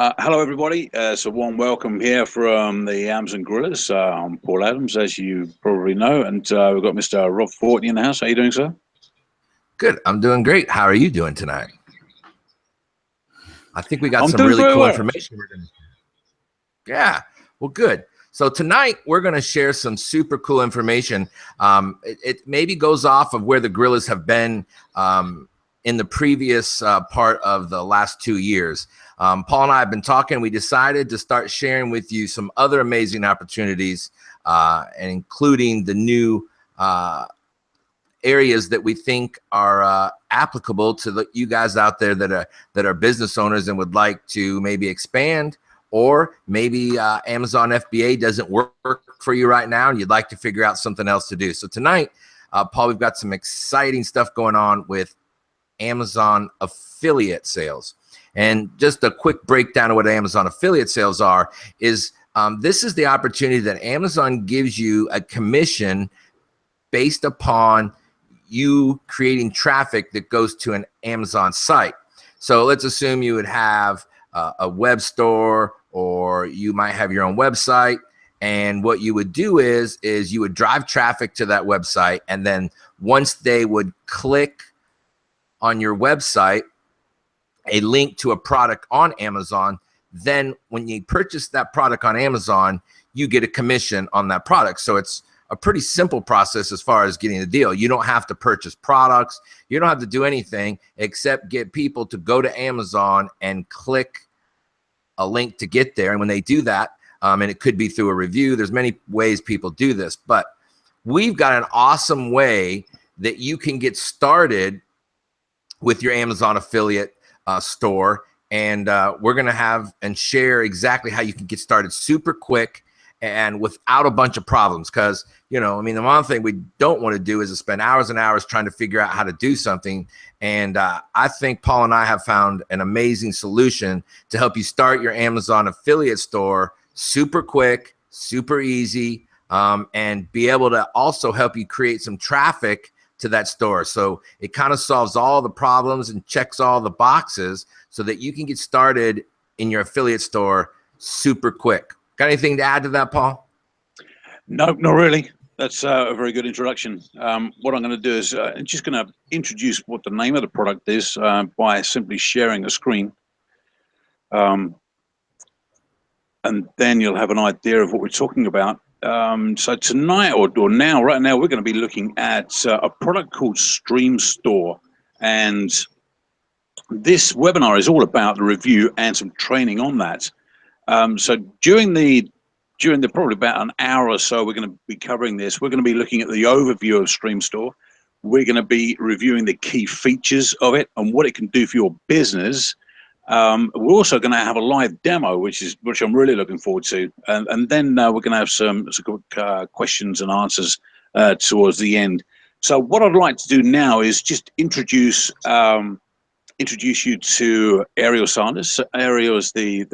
Hello, everybody. It's a warm welcome here from the Amazon Gorillas. I'm Paul Adams, as you probably know, and we've got Mr. Rob Fortney in the house. How are you doing, sir? Good. I'm doing great. How are you doing tonight? I think we got I'm some doing really very cool well. information. Yeah. Well, good. So tonight we're going to share some super cool information. It maybe goes off of where the Gorillas have been in the previous part of the last 2 years. Paul and I have been talking. We decided to start sharing with you some other amazing opportunities, and including the new areas that we think are applicable to you guys out there that are business owners and would like to maybe expand, or maybe Amazon FBA doesn't work for you right now and you'd like to figure out something else to do. So tonight, Paul, we've got some exciting stuff going on with Amazon affiliate sales. And just a quick breakdown of what Amazon affiliate sales are is this is the opportunity that Amazon gives you a commission based upon you creating traffic that goes to an Amazon site. So let's assume you would have a web store, or you might have your own website. And what you would do is you would drive traffic to that website. And then once they would click on your website, a link to a product on Amazon, then when you purchase that product on Amazon, you get a commission on that product. So it's a pretty simple process as far as getting the deal. You don't have to purchase products. You don't have to do anything except get people to go to Amazon and click a link to get there. And when they do that, and it could be through a review, there's many ways people do this, but we've got an awesome way that you can get started with your Amazon affiliate store. And we're going to have and share exactly how you can get started super quick and without a bunch of problems. Because, you know, I mean, the one thing we don't want to do is to spend hours and hours trying to figure out how to do something. And I think Paul and I have found an amazing solution to help you start your Amazon affiliate store super quick, super easy, and be able to also help you create some traffic to that store. So it kind of solves all the problems and checks all the boxes so that you can get started in your affiliate store super quick. Got anything to add to that, Paul? No, not really. That's a very good introduction. What I'm going to do is I'm just going to introduce what the name of the product is by simply sharing a screen. And then you'll have an idea of what we're talking about. So tonight, or now, right now, we're going to be looking at a product called Streamstore. And this webinar is all about the review and some training on that. So during the probably about an hour or so, we're going to be covering this. We're going to be looking at the overview of Streamstore. We're going to be reviewing the key features of it and what it can do for your business. We're also going to have a live demo, which I'm really looking forward to, and then we're going to have some good questions and answers towards the end. So what I'd like to do now is just introduce you to Ariel Sanders. Ariel is the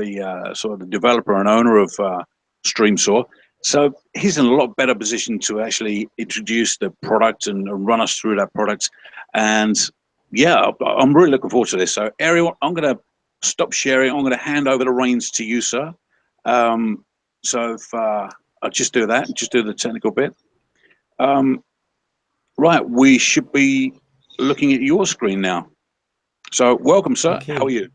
sort of the developer and owner of Streamstore. So he's in a lot better position to actually introduce the product and run us through that product. And yeah, I'm really looking forward to this. So Ariel, I'm going to stop sharing. I'm going to hand over the reins to you, sir. So if I'll just do that, just do the technical bit. Right, we should be looking at your screen now. So welcome, sir. Okay. How are you?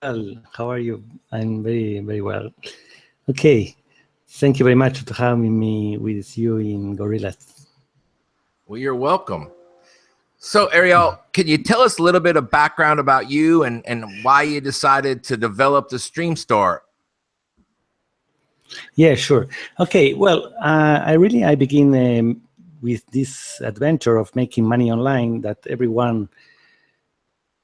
Well, how are you? I'm very, very well. Okay. Thank you very much for having me with you in Gorillas. Well, you're welcome. So, Ariel, can you tell us a little bit of background about you and why you decided to develop the Streamstore? Yeah, sure. Okay. Well, I begin with this adventure of making money online that everyone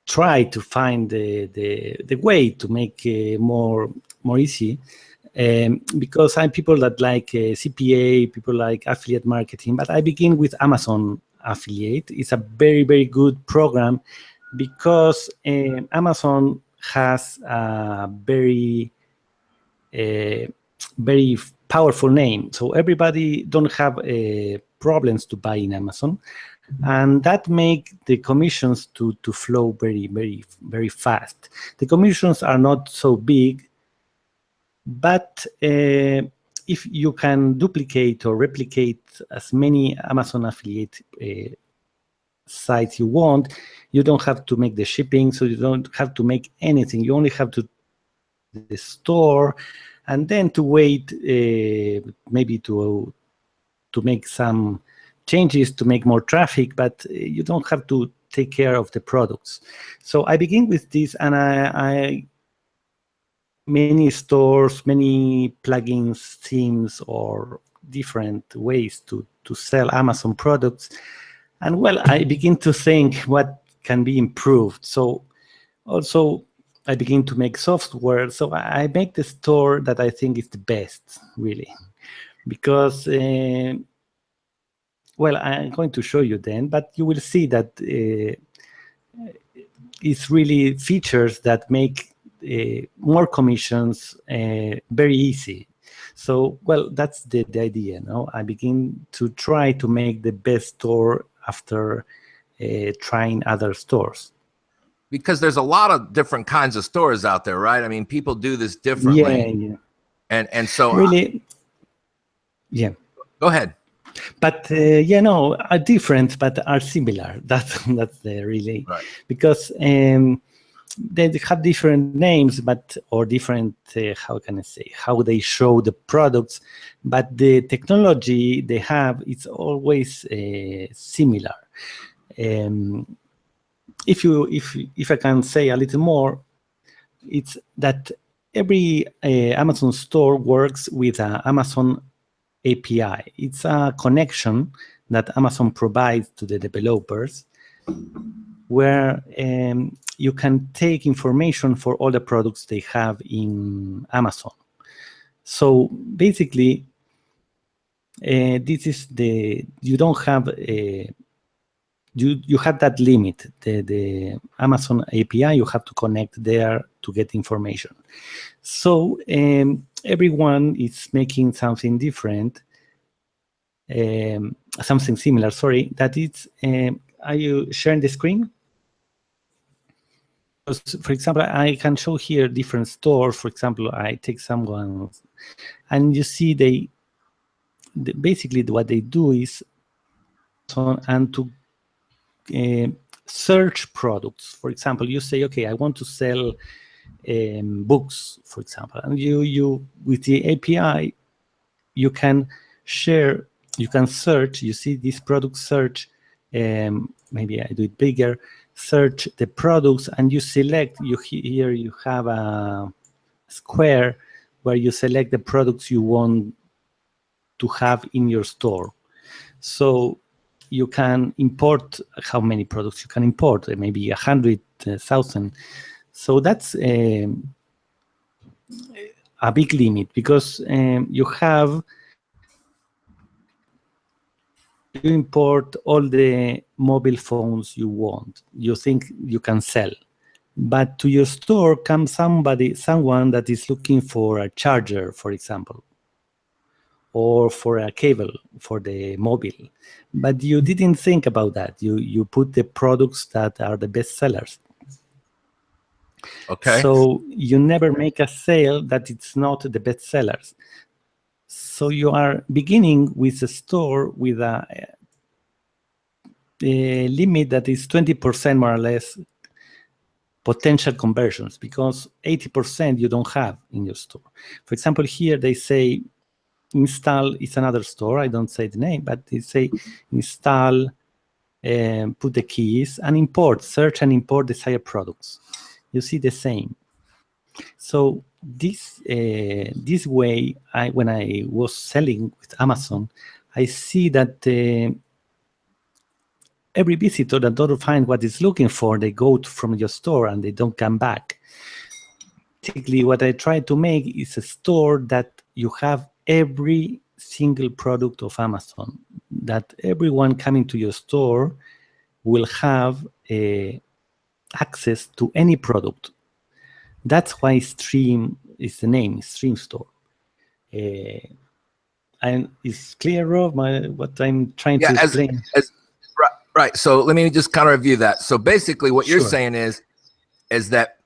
try to find the way to make more easy, because I'm people that like CPA, people like affiliate marketing, but I begin with Amazon affiliate. It's a very, very good program because Amazon has a very very powerful name. So everybody don't have problems to buy in Amazon. and that make the commissions to flow very, very, very fast. The commissions are not so big, but if you can duplicate or replicate as many Amazon affiliate sites you want, you don't have to make the shipping, so you don't have to make anything. You only have to the store, and then to wait maybe to make some changes to make more traffic, but you don't have to take care of the products. So I begin with this, and I many stores, many plugins, themes, or different ways to sell Amazon products. And well, I begin to think what can be improved. So also I begin to make software. So I make the store that I think is the best, really, because well, I'm going to show you then, but you will see that it's really features that make more commissions very easy. So, well, that's the idea. No, I begin to try to make the best store after trying other stores. Because there's a lot of different kinds of stores out there, right? I mean, people do this differently. Yeah. And so really, yeah. Go ahead. But are different, but are similar. That's the really right. Because they have different names, or different how can I say, how they show the products, but the technology they have is always similar. If I can say a little more, it's that every Amazon store works with an Amazon API. It's a connection that Amazon provides to the developers, where you can take information for all the products they have in Amazon. So basically, this is you don't have you have that limit. The Amazon API, you have to connect there to get information. So everyone is making something different, something similar. Sorry, that is. Are you sharing the screen? For example, I can show here different stores. For example, I take someone, and you see basically what they do is and to search products. For example, you say, okay, I want to sell books, for example, and you with the API, you can share, you can search. You see this product search. Maybe I do it bigger. Search the products, and you select. Here you have a square where you select the products you want to have in your store. So you can import how many products you can import, maybe 100,000. So that's a big limit, because you import all the mobile phones you want, you think you can sell. But to your store comes someone that is looking for a charger, for example, or for a cable for the mobile. But you didn't think about that. You put the products that are the best sellers. Okay. So you never make a sale that it's not the best sellers. So you are beginning with a store with a limit that is 20% more or less potential conversions, because 80% you don't have in your store. For example, here they say install, it's another store, I don't say the name, but they say install, put the keys, and import, search and import desired products. You see the same. So this way, when I was selling with Amazon, I see that every visitor that don't find what is looking for, they go from your store and they don't come back. Basically, what I try to make is a store that you have every single product of Amazon, that everyone coming to your store will have access to any product. That's why Stream is the name, Streamstore. And it's clear, Rob, what I'm trying to explain? Right. So let me just kind of review that. So basically what you're saying is that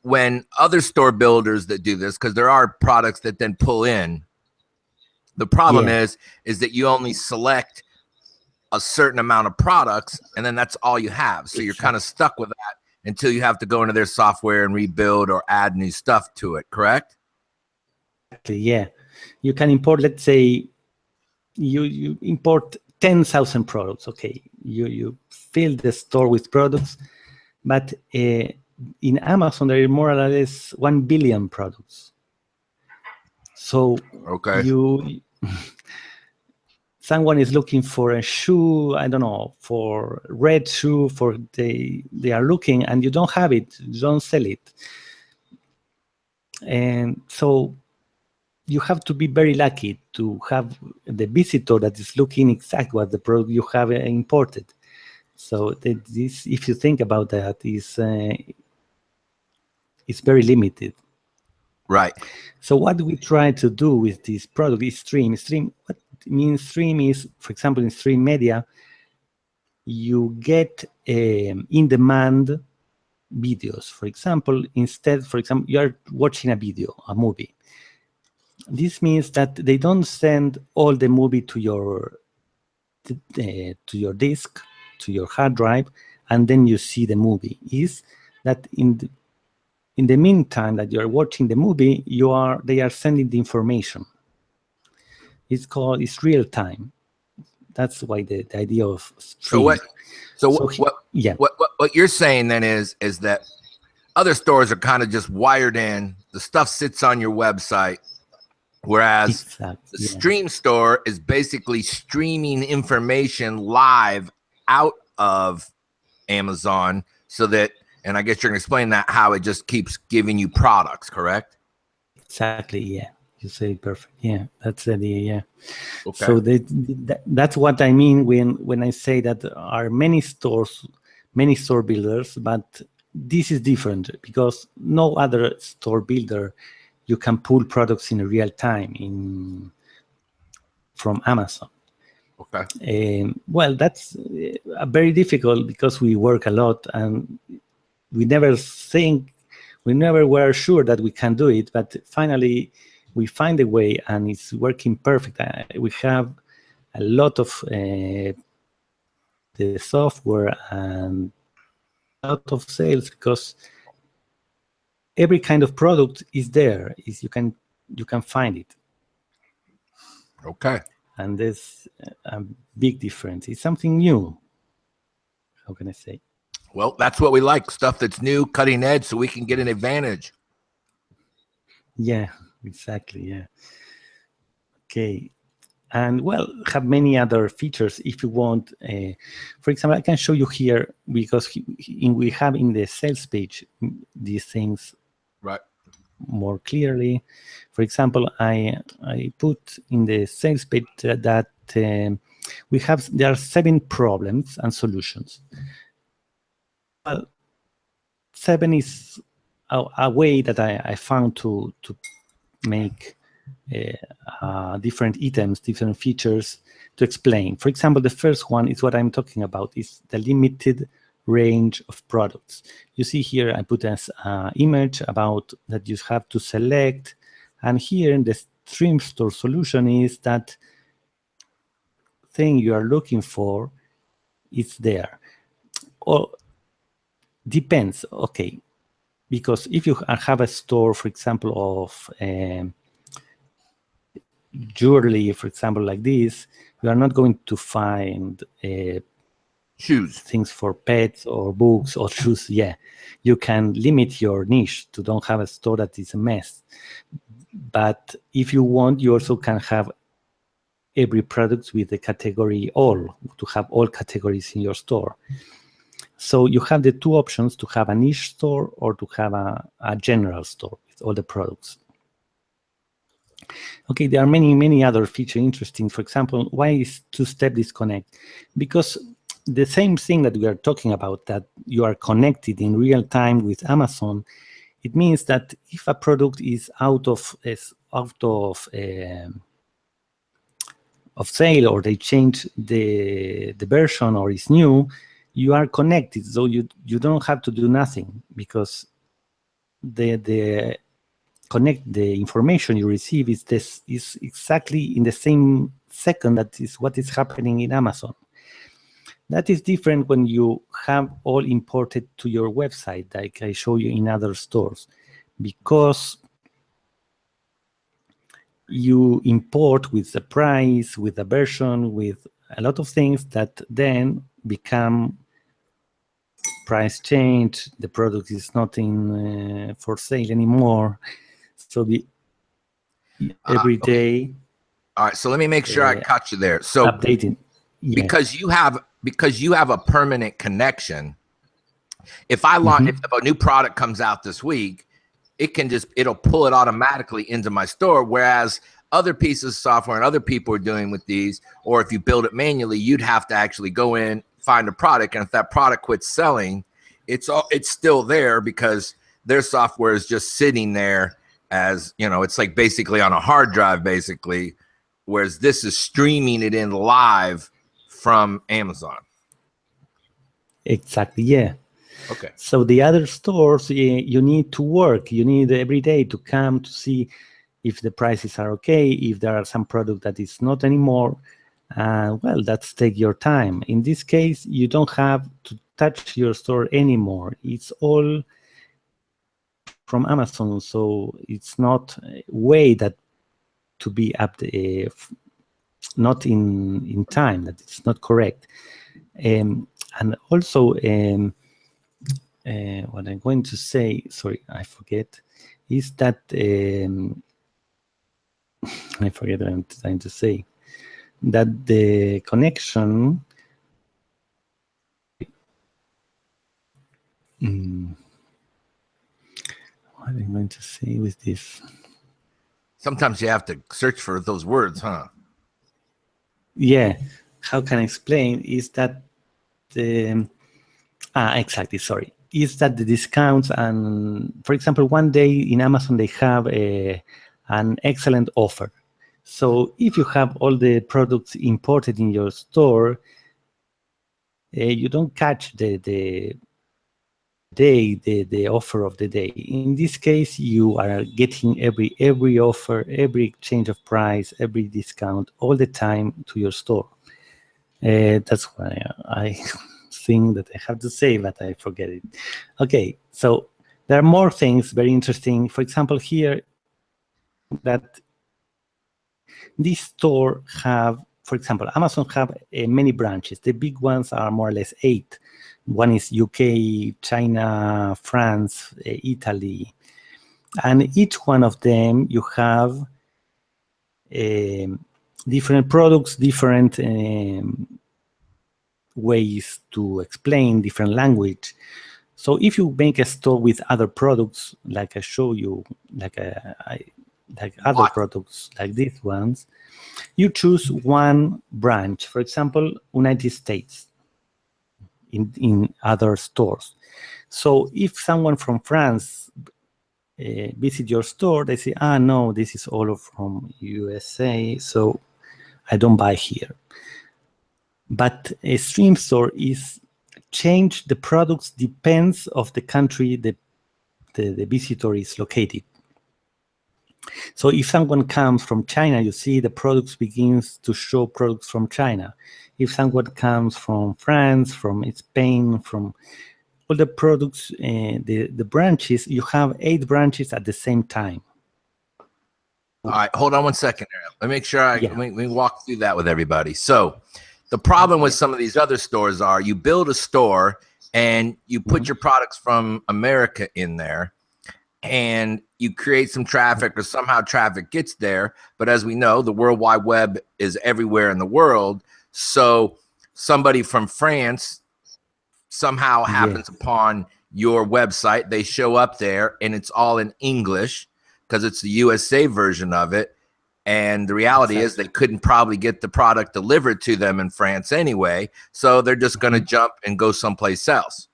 when other store builders that do this, because there are products that then pull in, the problem is that you only select a certain amount of products and then that's all you have. So you're kind of stuck with that until you have to go into their software and rebuild or add new stuff to it, correct? Exactly, yeah. You can import, let's say, you import 10,000 products. Okay, you fill the store with products, but in Amazon there are more or less 1 billion products. So someone is looking for a shoe, I don't know, for red shoe, for they are looking and you don't have it, you don't sell it. And so you have to be very lucky to have the visitor that is looking exactly what the product you have imported. So this, if you think about that, is very limited. Right. So what we try to do with this product is stream. What means stream is, for example, in stream media, you get in-demand videos. For example, you are watching a video, a movie. This means that they don't send all the movie to your disk, to your hard drive, and then you see the movie. Is that in the meantime that you are watching the movie, they are sending the information. It's real time. That's why the idea of stream. What you're saying then is that other stores are kind of just wired in. The stuff sits on your website, whereas the Streamstore is basically streaming information live out of Amazon, so that, and I guess you're going to explain that, how it just keeps giving you products, correct? Exactly, yeah. You said it perfect. Yeah, that's the idea, yeah. Okay. So that's what I mean when I say that there are many store builders, but this is different because no other store builder you can pull products in real time from Amazon. Okay. Well, that's very difficult because we work a lot and we never were sure that we can do it, but finally we find a way and it's working perfect. We have a lot of the software and a lot of sales because every kind of product is there. You can find it. Okay. And there's a big difference. It's something new. How can I say? Well, that's what we like, stuff that's new, cutting edge, so we can get an advantage. Yeah, exactly, yeah. Okay. And well, have many other features if you want. For example, I can show you here because we have in the sales page these things right more clearly. For example, I put in the sales page that there are 7 problems and solutions. Well, 7 is a way that I found to make different items, different features to explain. For example, the first one is what I'm talking about, is the limited range of products. You see here I put as image about that you have to select, and here in the Streamstore solution is that thing you are looking for is there. Or depends, okay, because if you have a store, for example, of jewelry, for example, like this, you are not going to find shoes, things for pets or books or shoes. Yeah, you can limit your niche to don't have a store that is a mess. But if you want, you also can have every product with the category all, to have all categories in your store. So you have the 2 options, to have a niche store or to have a general store with all the products. Okay, there are many other features interesting. For example, why is 2-step disconnect? Because the same thing that we are talking about, that you are connected in real time with Amazon, it means that if a product is out of sale, or they change the version, or it's new, you are connected, so you don't have to do nothing, because the information you receive is exactly in the same second. That is what is happening in Amazon. That is different when you have all imported to your website, like I show you in other stores, because you import with the price, with the version, with a lot of things that then become price change. The product is not in for sale anymore. So every day. Okay. All right. So let me make sure I caught you there. So updating. Yeah. Because you have a permanent connection. If I launch, if a new product comes out this week, it'll pull it automatically into my store. Whereas other pieces of software and other people are doing with these, or if you build it manually, you'd have to actually go in, find a product, and if that product quits selling, it's still there because their software is just sitting there as, you know, it's like basically on a hard drive, basically, whereas this is streaming it in live from Amazon. Exactly. Yeah. Okay. So the other stores, you need to work. You need every day to come to see if the prices are okay, if there are some product that is not anymore. Well, that's take your time. In this case, you don't have to touch your store anymore. It's all from Amazon, so it's not a way that to be up not in time. That it's not correct. And also, what I'm going to say, sorry, I forget, is that I forget what I'm trying to say. That the connection. What am I going to say with this? Sometimes you have to search for those words, huh? Yeah. How can I explain? Is that exactly. Sorry. Is that the discounts, and for example, one day in Amazon they have an excellent offer. So if you have all the products imported in your store, you don't catch the offer of the day. In this case, you are getting every offer, every change of price, every discount all the time to your store. That's why I thing that I have to say, but I forget it. Okay, so there are more things very interesting. For example, here that this store have, for example, Amazon have many branches. The big ones are more or less 8. One is UK, China, France, Italy, and each one of them you have different products, different ways to explain, different language. So if you make a store with other products, like I show you, like other products like these ones, you choose one branch. For example, United States in other stores. So if someone from France visit your store, they say, no, this is all from USA, so I don't buy here. But a Streamstore is change the products depends of the country the visitor is located. So if someone comes from China, you see the products begins to show products from China. If someone comes from France, from Spain, from all the products, the branches, you have 8 branches at the same time. All right, hold on one second. Let me make sure let me walk through that with everybody. So the problem with some of these other stores are you build a store and you put your products from America in there and you create some traffic or somehow traffic gets there. But as we know, the World Wide Web is everywhere in the world. So somebody from France somehow happens upon your website. They show up there and it's all in English because it's the USA version of it. And the reality is they couldn't probably get the product delivered to them in France anyway. So they're just going to jump and go someplace else.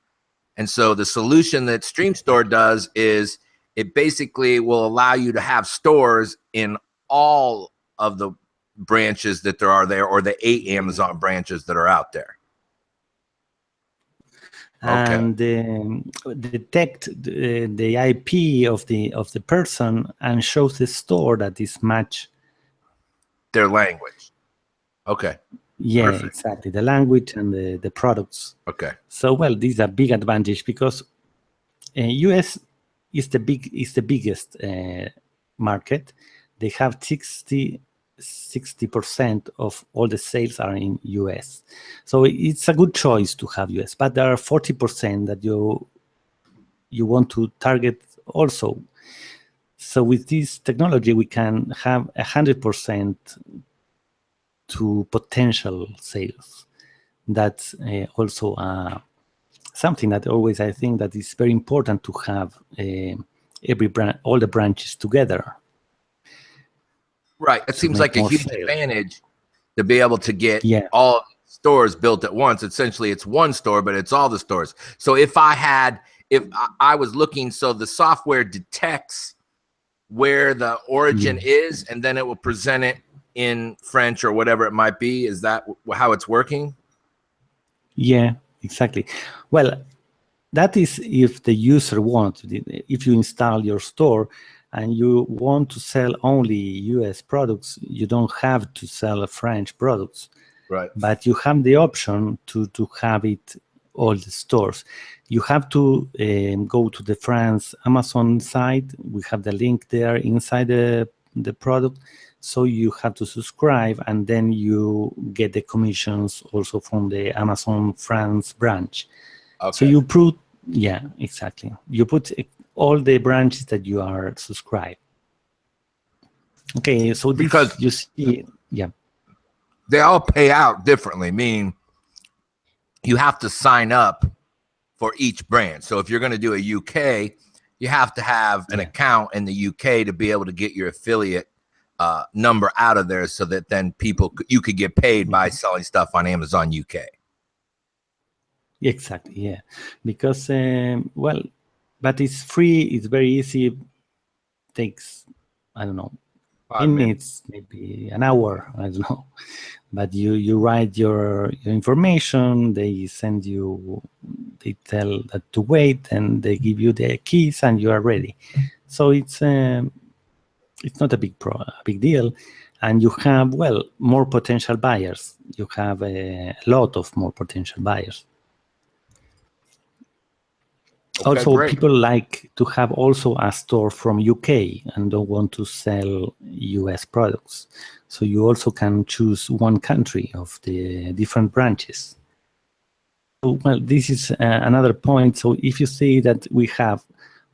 And so the solution that Streamstore does is it basically will allow you to have stores in all of the branches that there are there, or the 8 Amazon branches that are out there. Okay. And detect the IP of the person and shows the store that is match their language. Okay. Yeah, Perfect. exactly. The language and the products. Okay. So well, this is a big advantage because US is the biggest market. They have 60% of all the sales are in US. So it's a good choice to have US, but there are 40% that you want to target also. So with this technology, we can have 100% to potential sales. That's also something that always I think that is very important to have all the branches together. Right. It seems like a huge advantage to be able to get all stores built at once. Essentially, it's one store, but it's all the stores. So if I was looking, so the software detects where the origin is, and then it will present it in French or whatever it might be. Is that how it's working? Yeah, exactly. Well, that is if the user wants. If you install your store and you want to sell only US products, you don't have to sell French products. Right. But you have the option to have it all the stores. You have to go to the France Amazon site. We have the link there inside the product. So you have to subscribe, and then you get the commissions also from the Amazon France branch. Okay. So you put, yeah, exactly. You put all the branches that you are subscribed. Okay, so because you see, yeah, they all pay out differently. Meaning, you have to sign up for each brand. So if you're going to do a UK, you have to have an account in the UK to be able to get your affiliate number out of there, so that then you could get paid by selling stuff on Amazon UK. Exactly, yeah. Because well, but it's free. It's very easy. Takes, I don't know, 5 minutes, maybe an hour. I don't know. But you write your information. They send you. They tell that to wait, and they give you the keys, and you are ready. So it's not a big deal, and you have more potential buyers. You have a lot of more potential buyers. Okay, also, great. People like to have also a store from UK and don't want to sell US products. So you also can choose one country of the different branches. So, well, this is another point. So if you see that we have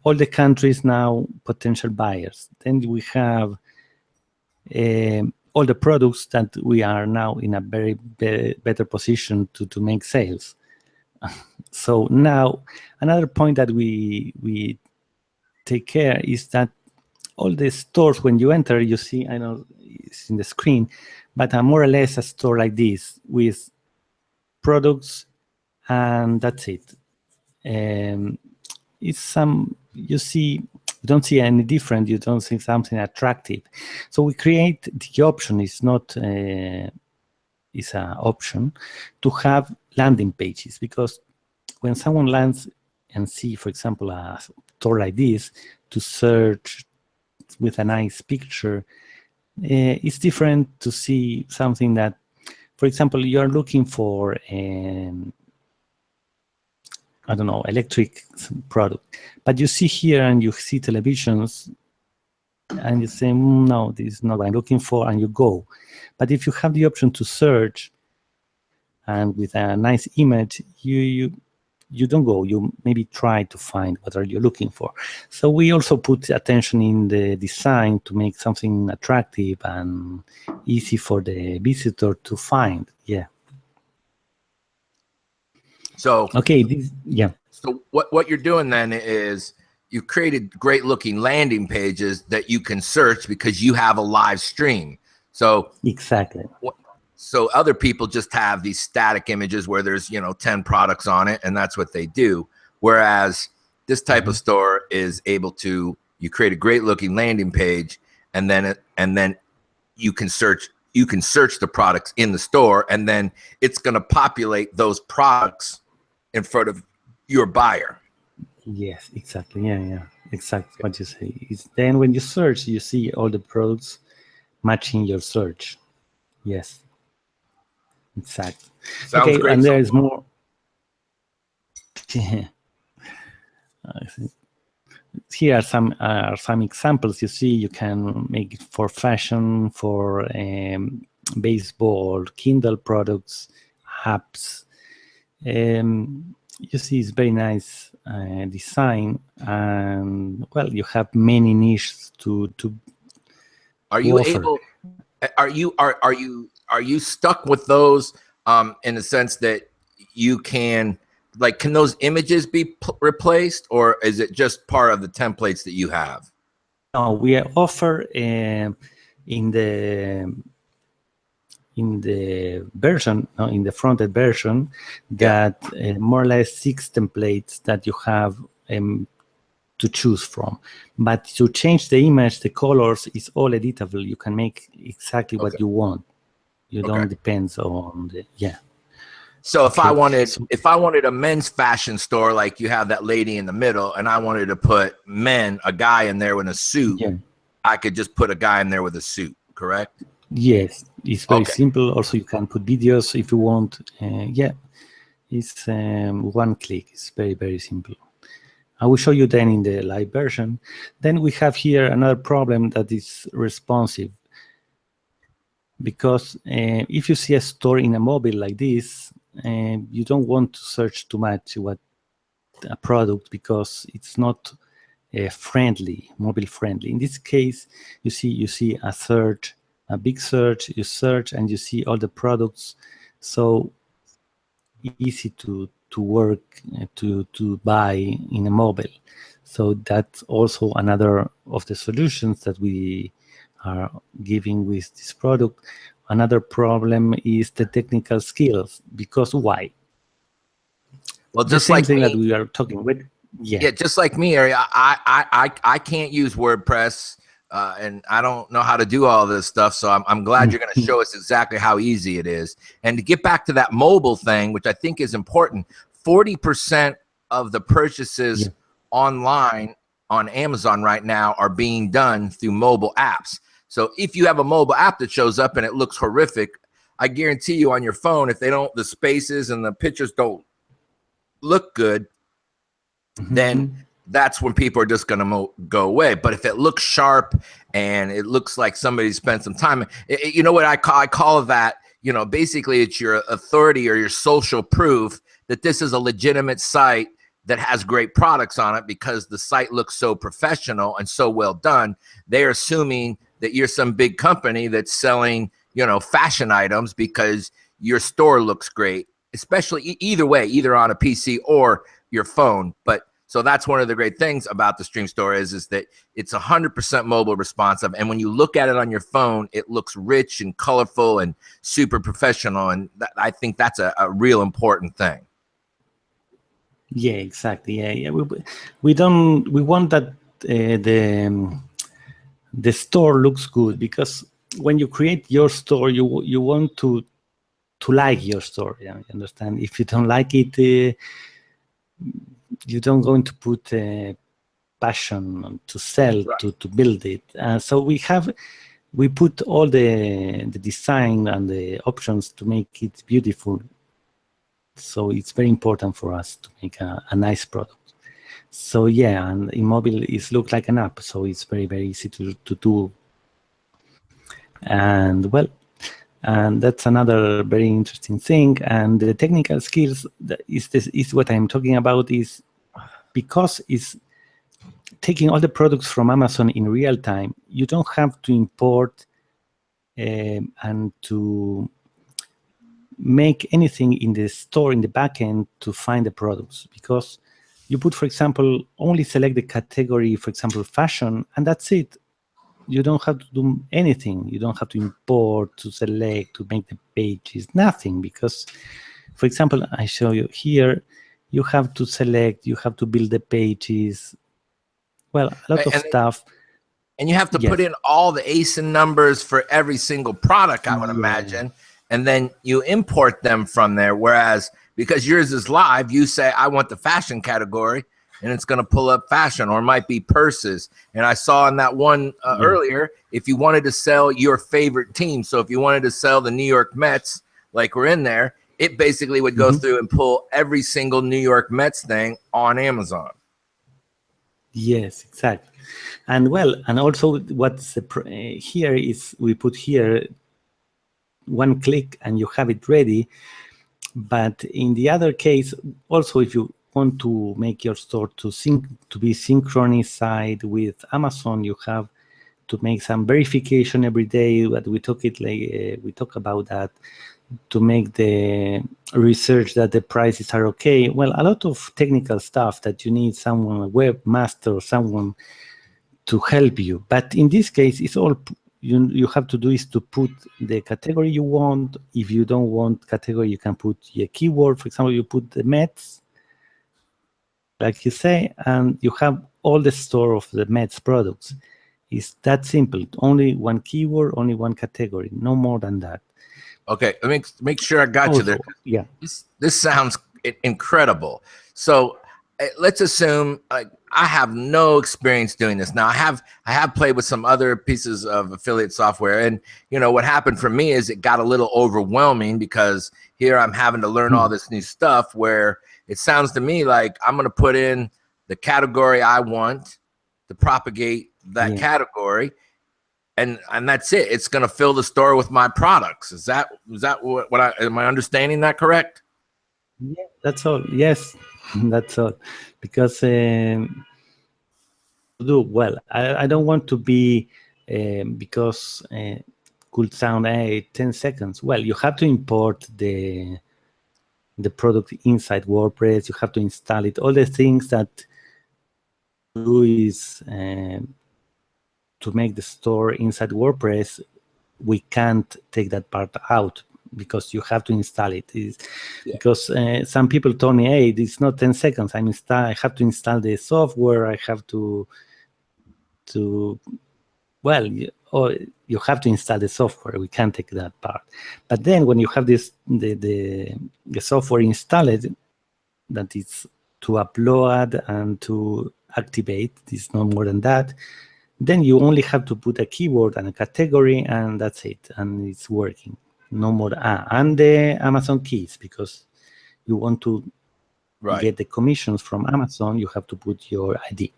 all the countries now potential buyers, then we have all the products that we are now in a very better position to make sales. So now another point that we take care is that all the stores, when you enter, you see, I know it's in the screen, but more or less a store like this with products, and that's it. It's some, you don't see any different, you don't see something attractive. So we create the option, it's not is an option to have landing pages, because when someone lands and see, for example, a store like this, to search with a nice picture, it's different to see something that, for example, you're looking for, I don't know, electric product, but you see here and you see televisions and you say, no, this is not what I'm looking for, and you go. But if you have the option to search and with a nice image, you don't go, you maybe try to find what are you looking for. So we also put attention in the design to make something attractive and easy for the visitor to find. Yeah. So okay, So what you're doing then is you've created great looking landing pages that you can search because you have a live stream. So exactly. So other people just have these static images where there's 10 products on it, and that's what they do. Whereas this type of store is able to, you create a great looking landing page, and then you can search you can search the products in the store, and then it's going to populate those products in front of your buyer. Yes, exactly. Yeah, exactly what you say. It's then when you search, you see all the products matching your search. Yes, exactly. Sounds Okay, great and so there is far. more. I think here are some examples. You see, you can make it for fashion, for baseball, Kindle products, apps. You see, it's very nice design, and well, you have many niches to Are you offer. able? Are you stuck with those in the sense that you can, like, can those images be replaced, or is it just part of the templates that you have? No, we offer in the version, in the front-end version, that more or less 6 templates that you have to choose from. But to change the image, the colors is all editable. You can make exactly what you want. You don't depend on the So if I wanted a men's fashion store, like you have that lady in the middle, and I wanted to put a guy in there with a suit, I could just put a guy in there with a suit, correct? Yes, it's very simple. Also, you can put videos if you want. It's one click. It's very, very simple. I will show you then in the live version. Then we have here another problem that is responsive. Because if you see a store in a mobile like this, you don't want to search too much what a product, because it's not mobile friendly. In this case, you see a search, a big search. You search and you see all the products, so easy to work to buy in a mobile. So that's also another of the solutions that we are giving with this product. Another problem is the technical skills, because why? Well, The just same like thing me, that we are talking with. yeah, just like me, Ari, I can't use WordPress, and I don't know how to do all this stuff. So I'm glad you're going to show us exactly how easy it is. And to get back to that mobile thing, which I think is important, 40% of the purchases online on Amazon right now are being done through mobile apps. So if you have a mobile app that shows up and it looks horrific, I guarantee you on your phone, if the spaces and the pictures don't look good, then that's when people are just going to go away. But if it looks sharp and it looks like somebody spent some time, you know what I call that, basically it's your authority or your social proof that this is a legitimate site that has great products on it, because the site looks so professional and so well done. They're assuming that you're some big company that's selling, fashion items because your store looks great, especially either way, either on a PC or your phone. But so that's one of the great things about the Streamstore is that it's 100% mobile responsive. And when you look at it on your phone, it looks rich and colorful and super professional. And I think that's a real important thing. Yeah, exactly. Yeah. We want that the store looks good, because when you create your store, you want to like your store. Yeah, you understand? If you don't like it, you don't going to put passion to sell, to build it. So we put all the design and the options to make it beautiful. So it's very important for us to make a nice product. So yeah, and in mobile it looks like an app, so it's very, very easy to do. And well, and that's another very interesting thing. And the technical skills is what I'm talking about, is because it's taking all the products from Amazon in real time. You don't have to import and to make anything in the store in the backend to find the products, because you put, for example, only select the category, for example, fashion, and that's it. You don't have to do anything. You don't have to import, to select, to make the pages, nothing. Because, for example, I show you here, you have to select, you have to build the pages. Well, a lot of stuff. and you have to put in all the ASIN numbers for every single product, I would imagine, and then you import them from there. Whereas because yours is live, you say, I want the fashion category, and it's going to pull up fashion, or it might be purses. And I saw in that one earlier, if you wanted to sell your favorite team, so if you wanted to sell the New York Mets, like we're in there, it basically would go through and pull every single New York Mets thing on Amazon. Yes, exactly. And well, and also what's here is we put here one click and you have it ready. But in the other case, also if you want to make your store to be synchronized with Amazon, you have to make some verification every day. But we talk about that, to make the research that the prices are okay. Well, a lot of technical stuff that you need someone, a webmaster or someone to help you. But in this case, it's all you have to do is to put the category you want. If you don't want category, you can put a keyword. For example, you put the Mets, like you say, and you have all the store of the Mets products. It's that simple. Only one keyword, only one category, no more than that. Okay, let me make sure I got you there. Yeah, this sounds incredible. So let's assume I have no experience doing this. Now I have played with some other pieces of affiliate software, and you know what happened for me is it got a little overwhelming because here I'm having to learn all this new stuff. Where it sounds to me like I'm going to put in the category I want to propagate that category. And that's it. It's going to fill the store with my products. Is that what am I understanding that correct? Yeah, that's all. Yes, that's all. Because I don't want to be because could sound 10 seconds. Well, you have to import the product inside WordPress. You have to install it. All the things that do is to make the store inside WordPress, we can't take that part out because you have to install it. Because some people told me, hey, it's not 10 seconds. I have to install the software. I have to well, you have to install the software. We can't take that part. But then when you have the software installed, that is to upload and to activate, it's no more than that. Then you only have to put a keyword and a category, and that's it, and it's working. No more. And the Amazon keys, because you want to get the commissions from Amazon, you have to put your ID.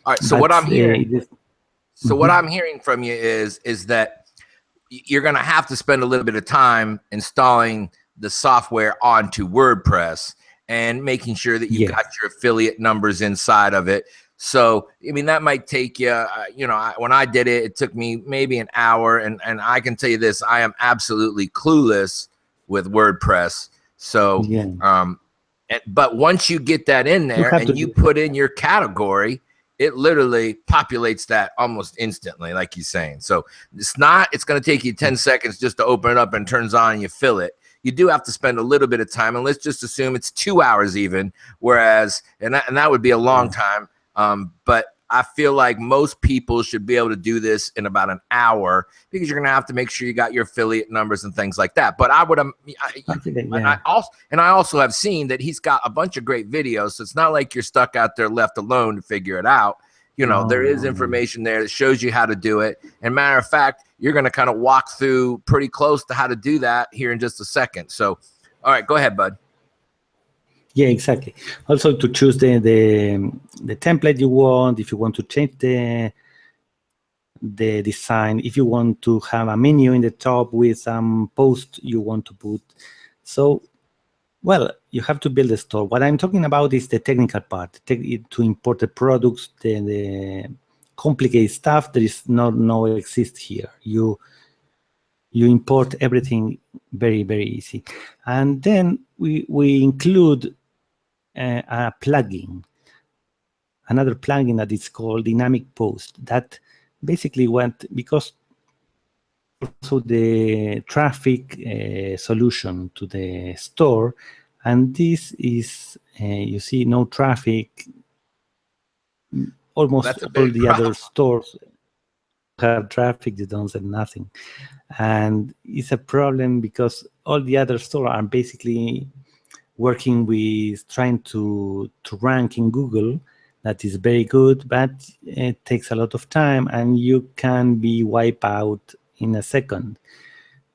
All right. So what I'm hearing, what I'm hearing from you is that you're going to have to spend a little bit of time installing the software onto WordPress and making sure that you've got your affiliate numbers inside of it. So, I mean, that might take you, when I did it, it took me maybe an hour. And I can tell you this, I am absolutely clueless with WordPress. So, but once you get that in there and you put in your category, it literally populates that almost instantly, like you're saying. So it's going to take you 10 seconds just to open it up and turns on and you fill it. You do have to spend a little bit of time, and let's just assume it's 2 hours even, whereas, and that would be a long time. But I feel like most people should be able to do this in about an hour because you're going to have to make sure you got your affiliate numbers and things like that. But I would, and I also have seen that he's got a bunch of great videos. So it's not like you're stuck out there left alone to figure it out. You know, there is information there that shows you how to do it. And matter of fact, you're going to kind of walk through pretty close to how to do that here in just a second. So, all right, go ahead, bud. Yeah, exactly. Also to choose the template you want, if you want to change the design, if you want to have a menu in the top with some post you want to put. So, well, you have to build a store. What I'm talking about is the technical part, to import the products, the complicated stuff. There is no exist here. You import everything very, very easy. And then we include a plugin, another plugin that is called Dynamic Post. That basically because also the traffic solution to the store, and this is you see no traffic. Almost all the other stores. have traffic, you don't sell nothing. And it's a problem because all the other stores are basically working with trying to rank in Google. That is very good, but it takes a lot of time, and you can be wiped out in a second.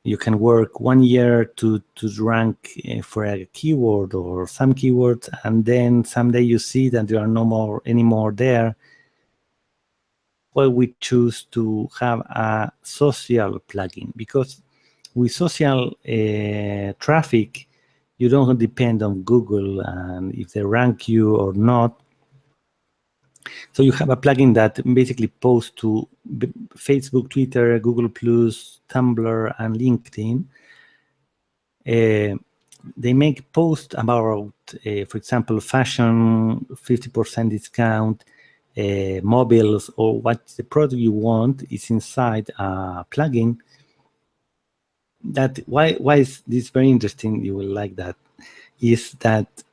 You can work 1 year to rank for a keyword or some keywords, and then someday you see that there are no more anymore there. Well, we choose to have a social plugin, because with social traffic, you don't depend on Google and if they rank you or not. So you have a plugin that basically posts to Facebook, Twitter, Google+, Tumblr, and LinkedIn. They make posts about, for example, fashion, 50% discount, mobiles, or what the product you want is inside a plugin. That why is this very interesting? You will like that. Is that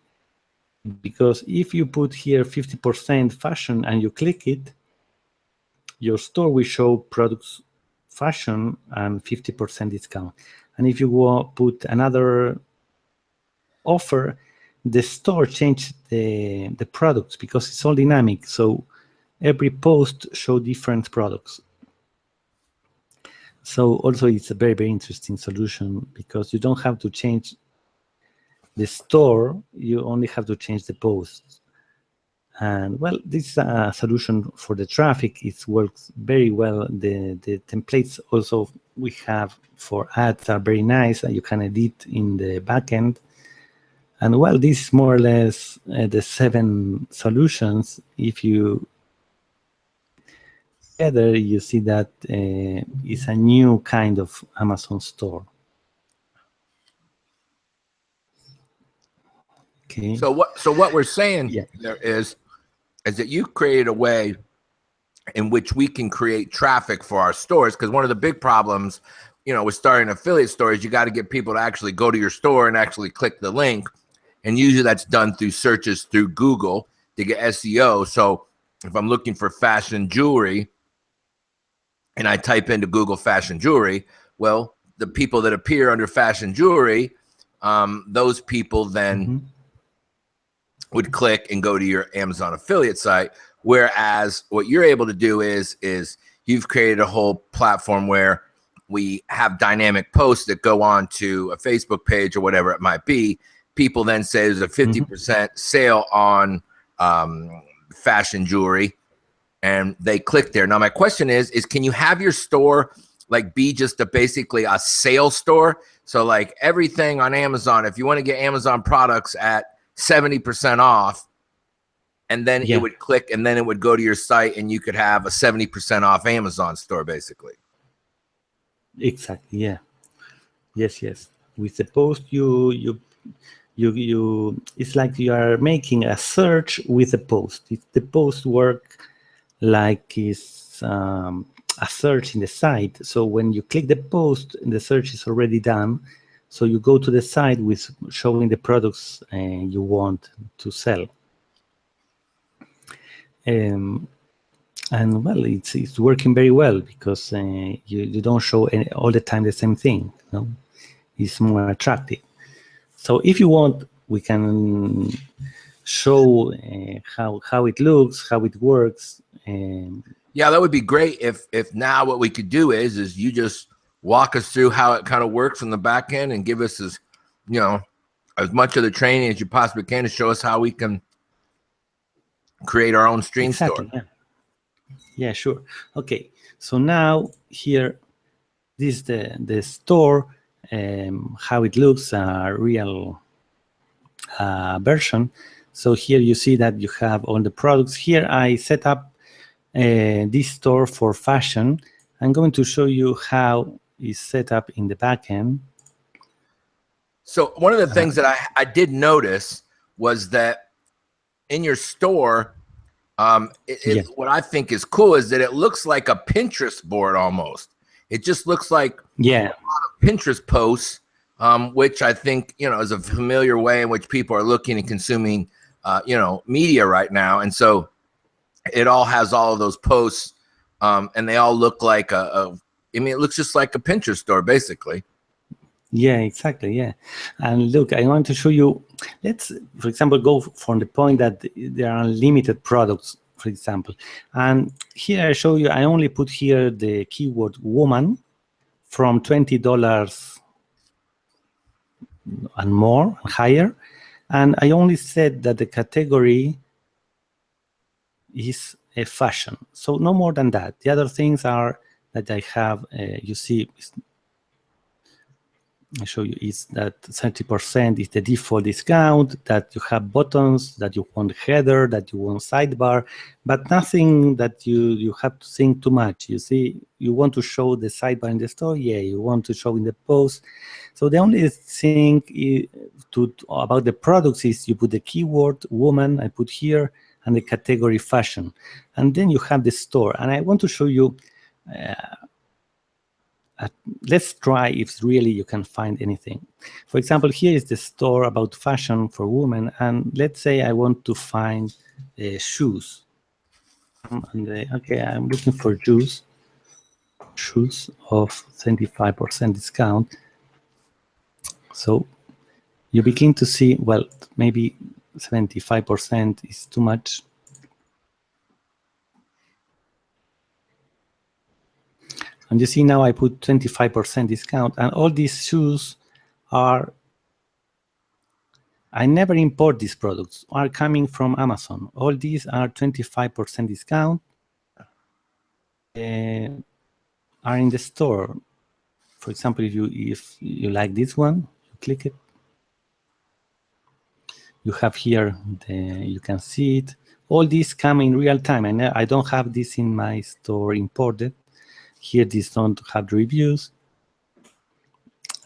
because if you put here 50% fashion and you click it, your store will show products fashion and 50% discount. And if you put another offer, the store changes the products because it's all dynamic. So every post show different products. So also it's a very, very interesting solution because you don't have to change the store, you only have to change the posts. And well, this is a solution for the traffic. It works very well. The templates also we have for ads are very nice, and you can edit in the backend. And well, this is more or less the 7 solutions. If you together, you see that it's a new kind of Amazon store. Okay. So what we're saying there is that you created a way in which we can create traffic for our stores, because one of the big problems, with starting an affiliate store is you got to get people to actually go to your store and actually click the link, and usually that's done through searches through Google to get SEO. So if I'm looking for fashion jewelry and I type into Google fashion jewelry, well, the people that appear under fashion jewelry, those people then would click and go to your Amazon affiliate site. Whereas what you're able to do is you've created a whole platform where we have dynamic posts that go on to a Facebook page or whatever it might be. People then say there's a 50% sale on fashion jewelry, and they click there. Now my question is can you have your store like be just basically a sales store? So like everything on Amazon, if you want to get Amazon products at 70% off, and then it would click and then it would go to your site and you could have a 70% off Amazon store basically. Exactly. Yeah. Yes. With the post, you it's like you are making a search with a post. If the post work like is a search in the site. So when you click the post, the search is already done. So you go to the site with showing the products you want to sell. And well, it's working very well because you don't show all the time the same thing. It's more attractive. So if you want, we can show how it looks, how it works. Yeah, that would be great if now what we could do is you just walk us through how it kind of works on the back end and give us as much of the training as you possibly can to show us how we can create our own Streamstore. Yeah, sure. Okay, so now here, this is the store, how it looks, real version. So here you see that you have all the products. Here I set up this store for fashion. I'm going to show you how it's set up in the backend. So one of the things that I did notice was that in your store, what I think is cool is that it looks like a Pinterest board almost. It just looks like a lot of Pinterest posts, which I think is a familiar way in which people are looking and consuming media right now. And so it all has all of those posts and they all look like I mean, it looks just like a Pinterest store, basically. Yeah, exactly. Yeah. And look, I want to show you, let's, for example, go from the point that there are unlimited products, for example. And here I show you, I only put here the keyword woman from $20 and more, higher. And I only said that the category is a fashion. So no more than that. The other things are that I have, you see, I show you is that 30% is the default discount, that you have buttons, that you want header, that you want sidebar, but nothing that you have to think too much. You see, you want to show the sidebar in the store, yeah, you want to show in the post. So the only thing about the products is you put the keyword woman, I put here, and the category fashion. And then you have the store. And I want to show you, let's try if really you can find anything. For example, here is the store about fashion for women, and let's say I want to find shoes. Okay, I'm looking for shoes of 25% discount. So you begin to see, well, maybe 75% is too much. And you see now I put 25% discount, and all these shoes are, I never import these products, are coming from Amazon. All these are 25% discount, are in the store. For example, if you like this one, you click it. You have here, you can see it. All these come in real time, and I don't have this in my store imported. Here, these don't have reviews.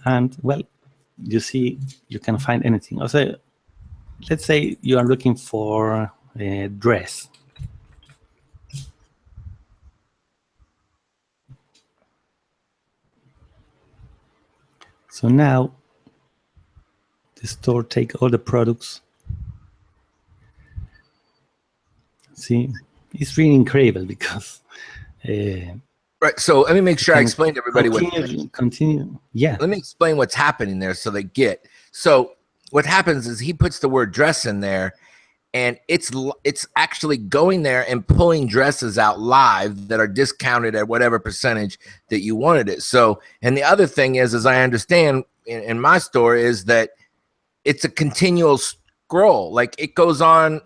And, well, you see, you can find anything. Also, let's say you are looking for a dress. So now, the store take all the products. See, it's really incredible because... Right. So let me make sure I explain to everybody continue. Yeah. Let me explain what's happening there so they get. So what happens is he puts the word dress in there, and it's actually going there and pulling dresses out live that are discounted at whatever percentage that you wanted it. So, and the other thing is, as I understand in my store, is that it's a continual scroll. Like it goes on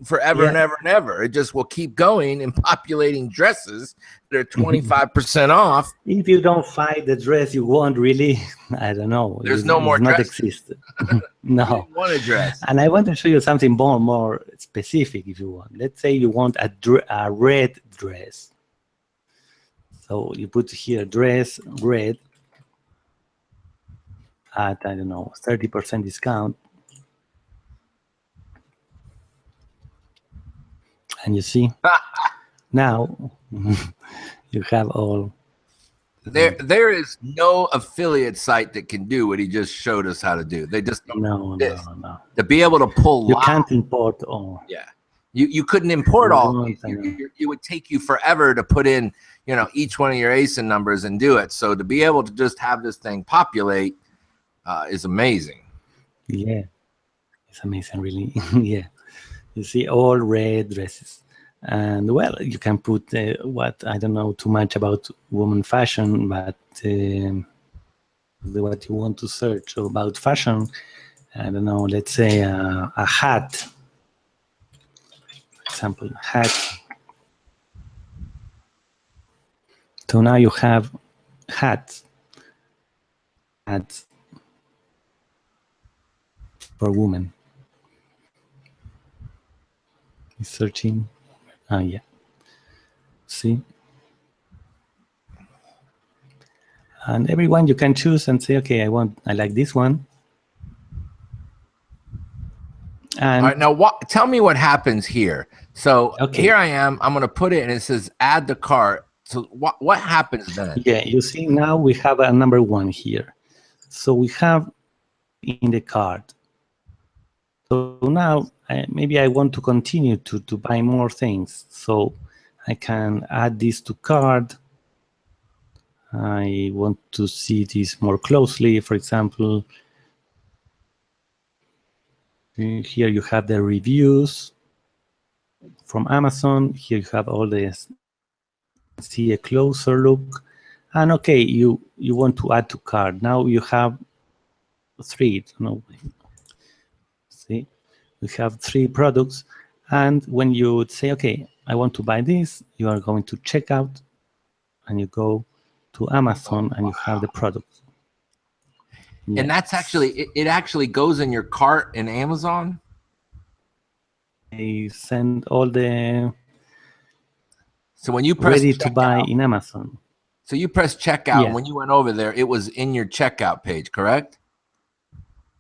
forever and ever and ever. It just will keep going and populating dresses that are 25% off. If you don't find the dress you want, really, I don't know. There's no more not dress. Exist. No. You want a dress. And I want to show you something more specific if you want. Let's say you want a red dress. So you put here dress red at, I don't know, 30% discount. And you see, now you have all. There is no affiliate site that can do what he just showed us how to do. They just don't. No. To be able to pull. You can't import all. Yeah, you couldn't import all. It would take you forever to put in, each one of your ASIN numbers and do it. So to be able to just have this thing populate is amazing. Yeah, it's amazing, really. Yeah. You see all red dresses. And, well, you can put what, I don't know too much about woman fashion, but what you want to search about fashion, I don't know, let's say a hat. For example, hat. So now you have hats for women. Searching. Yeah. See? And everyone you can choose and say, okay, I like this one. And all right, now tell me what happens here. So here I am. I'm going to put it, and it says add the cart. So what happens then? Yeah, you see now we have a number 1 here. So we have in the cart. So now maybe I want to continue to buy more things. So I can add this to cart. I want to see this more closely. For example, here you have the reviews from Amazon. Here you have all this. See a closer look. And okay, you want to add to cart. Now you have 3. No, see, we have 3 products. And when you say, okay, I want to buy this, you are going to checkout, and you go to Amazon, and you have the product. And that's actually, it actually goes in your cart in Amazon? They send all the So when you press ready to buy checkout, in Amazon. so you press checkout, Yeah. and when you went over there, it was in your checkout page, correct?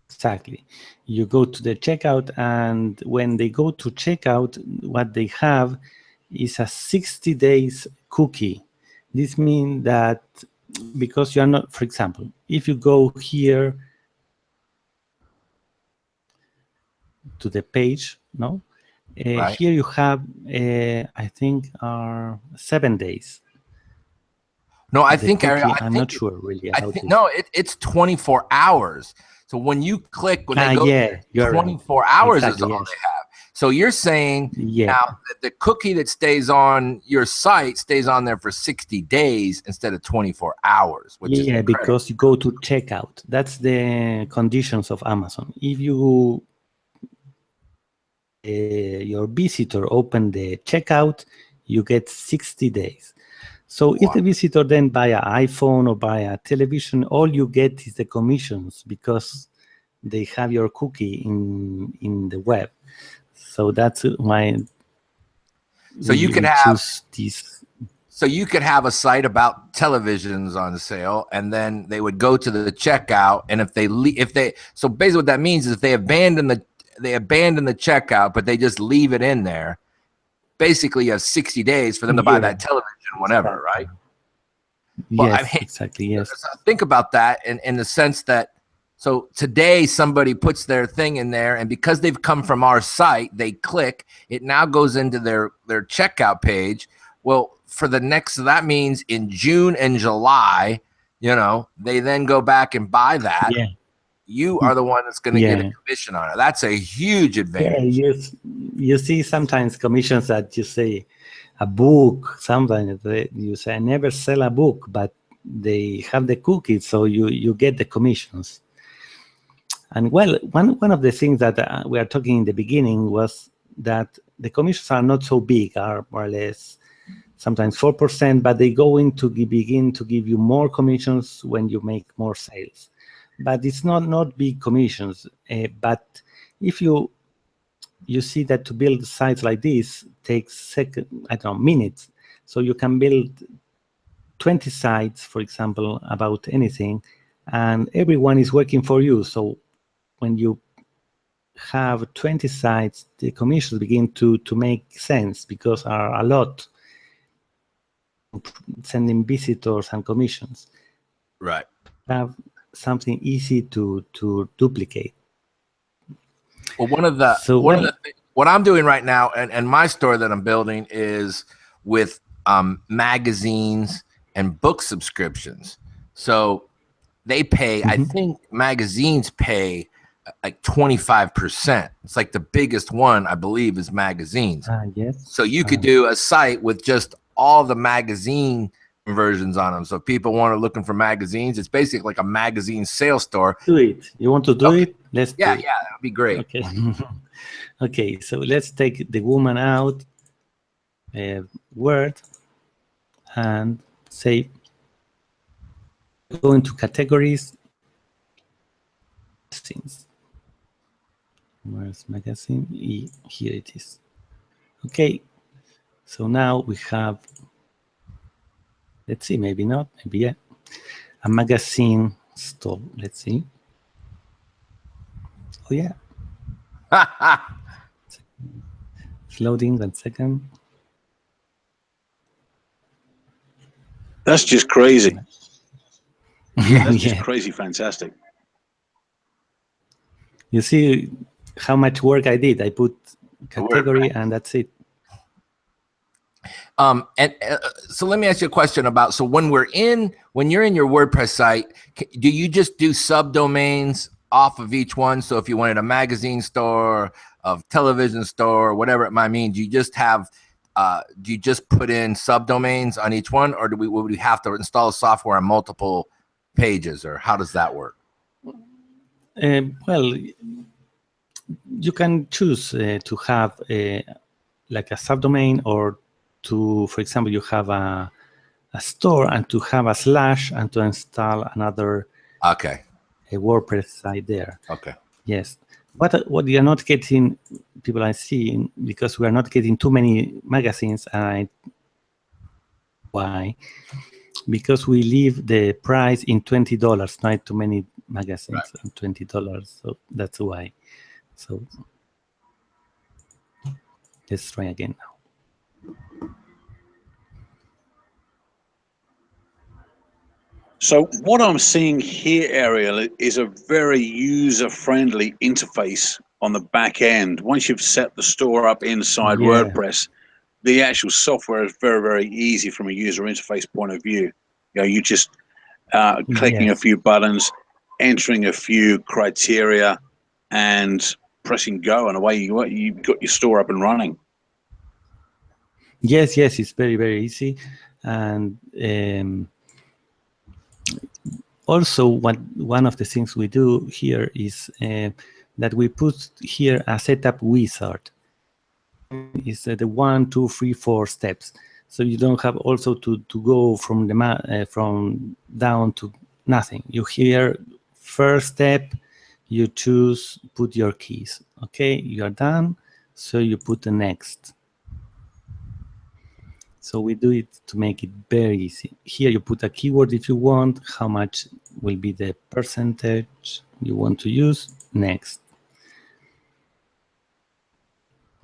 Exactly. You go to the checkout, and when they go to checkout, what they have is a 60 days cookie. This means that because you are not, for example, if you go here to the page, no, Right. here you have, I think, 7 days. No, I The think cookie, I I'm think not sure really I about think this. no, it's 24 hours. So when you click, when they go, Yeah, you're 24 right. hours Exactly, is all yes. they have. So you're saying Yeah. now that the cookie that stays on your site stays on there for 60 days instead of 24 hours, which is incredible. Because you go to checkout. That's the conditions of Amazon. If you your visitor open the checkout, you get 60 days. So if the visitor then buy an iPhone or buy a television, all you get is the commissions because they have your cookie in the web. So that's why. So you can have choose this. So you could have a site about televisions on sale, and then they would go to the checkout, and if they so basically what that means is if they abandon the checkout, but they just leave it in there. Basically, you have 60 days for them to buy that television, whatever, right? Well, yes, I mean, exactly. Yes. Think about that in the sense that, so today somebody puts their thing in there, and because they've come from our site, they click. It now goes into their checkout page. Well, for the next, so that means in June and July, they then go back and buy that. Yeah. You are the one that's going to get a commission on it. That's a huge advantage. Yeah, you see sometimes commissions that you say a book, sometimes you say I never sell a book, but they have the cookies, so you get the commissions. And well, one of the things that we are talking in the beginning was that the commissions are not so big, are more or less sometimes 4%, but they begin to give you more commissions when you make more sales. But it's not big commissions. But if you see that to build sites like this takes minutes. So you can build 20 sites, for example, about anything, and everyone is working for you. So when you have 20 sites, the commissions begin to make sense because are a lot sending visitors and commissions. Right. Have something easy to duplicate. Well, what I'm doing right now, and my store that I'm building is with magazines and book subscriptions. So they pay, I think magazines pay like 25%. It's like the biggest one, I believe, is magazines. Yes. So you could do a site with just all the magazine versions on them. So if people looking for magazines, it's basically like a magazine sales store. Do it. You want to do it? Let's do it. Yeah, that would be great. Okay. Okay, so let's take the woman out, Word, and say, go into categories. Where's magazine? Here it is. Okay, so now we have, let's see, maybe not, maybe yeah, a magazine store. Let's see. Oh yeah. It's loading, 1 second. That's just crazy. That's just Yeah. crazy fantastic. You see how much work I did. I put category and that's it. So let me ask you a question about, so when you're in your WordPress site, do you just do subdomains off of each one? So if you wanted a magazine store, a television store, whatever it might mean, do you just put in subdomains on each one, or would we have to install software on multiple pages, or how does that work? Well, you can choose to have like a subdomain, or to, for example, you have a store and to have a slash and to install another a WordPress site there. Okay. Yes. What you are not getting, people are seeing, because we are not getting too many magazines. Why? Because we leave the price in $20, not too many magazines at $20. So that's why. So let's try again now. So what I'm seeing here, Ariel, is a very user-friendly interface on the back end. Once you've set the store up inside WordPress, the actual software is very, very easy from a user interface point of view. You know, you just clicking a few buttons, entering a few criteria, and pressing go, and away you've got your store up and running. Yes, it's very, very easy. And also, one of the things we do here is that we put here a setup wizard. It's the 1, 2, 3, 4 steps. So you don't have also to go from the from down to nothing. You here, first step, you choose, put your keys. Okay, you are done. So you put the next. So we do it to make it very easy. Here you put a keyword if you want, how much will be the percentage you want to use, next.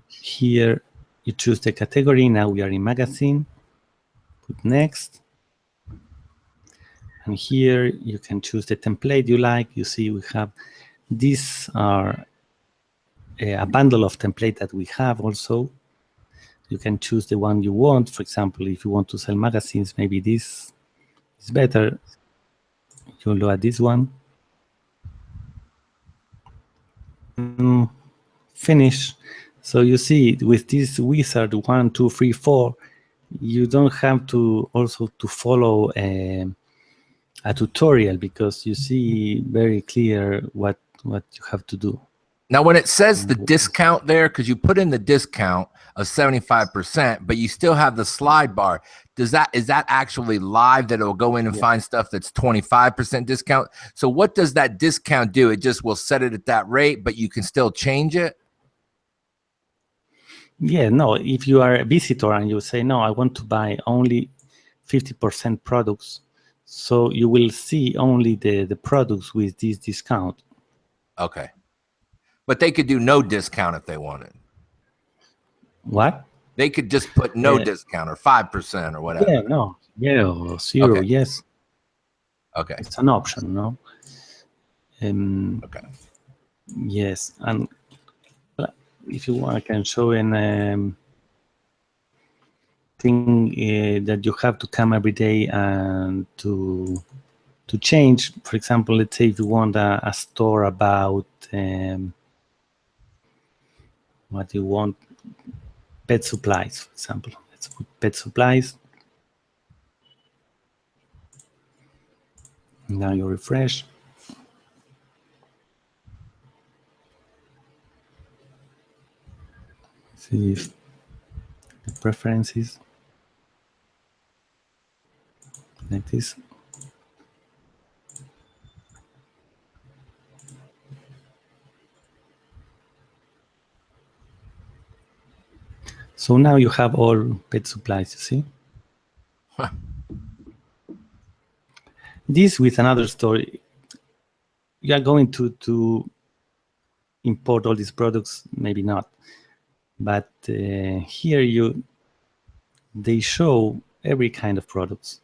Here you choose the category, now we are in magazine, put next. And here you can choose the template you like. You see we have, these are a bundle of templates that we have also. You can choose the one you want. For example, if you want to sell magazines, maybe this is better. You look at this one. Finish. So you see, with this wizard 1, 2, 3, 4, you don't have to also to follow a tutorial, because you see very clear what you have to do. Now, when it says the discount there, because you put in the discount of 75%, but you still have the slide bar, is that actually live, that it will go in and find stuff that's 25% discount? So what does that discount do? It just will set it at that rate, but you can still change it? Yeah, no, if you are a visitor and you say, no, I want to buy only 50% products, so you will see only the products with this discount. Okay. But they could do no discount if they wanted. What? They could just put no discount, or 5% or whatever. Yeah, no. Yeah, or 0, yes. Okay. It's an option, no? Okay. Yes, and if you want, I can show an thing that you have to come every day and to change. For example, let's say if you want a store about what you want, pet supplies, for example. Let's put pet supplies. Now you refresh. See if the preferences like this. So now you have all pet supplies, you see? Huh. This with another story. You are going to import all these products, maybe not. But here they show every kind of products.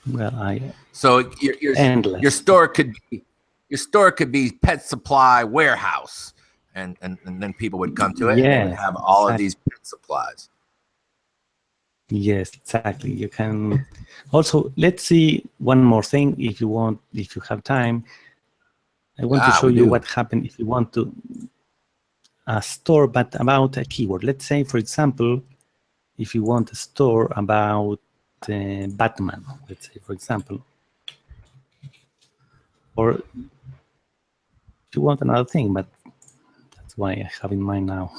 Well, so your store could be pet supply warehouse, and then people would come to it, and they would Yes, have all of exactly. these print supplies. Yes, exactly. You can also, let's see one more thing if you want, if you have time. I want to show we you do. what happened if you want to a store, but about a keyword. Let's say, for example, if you want a store about Batman, let's say, for example, or if you want another thing, but that's why I have in mind now.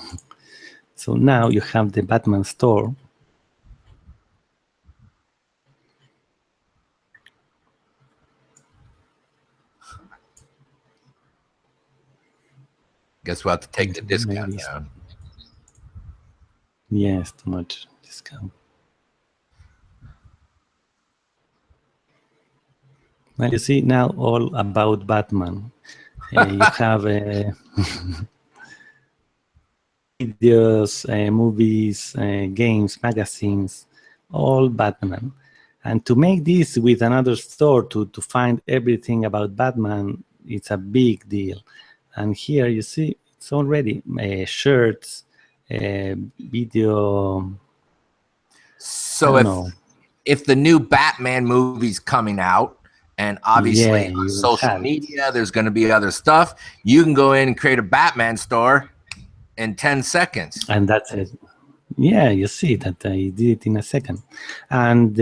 So now you have the Batman store. Guess we'll have to take the discount Maybe down. yes, too much discount. Well, you see now all about Batman. You have videos, movies, games, magazines, all Batman. And to make this with another store to find everything about Batman, it's a big deal. And here you see it's already shirts, video. So if the new Batman movie's coming out, and obviously Yeah, on you social have it. media, there's going to be other stuff. You can go in and create a Batman store in 10 seconds. And that's it. Yeah, you see that I did it in a second. And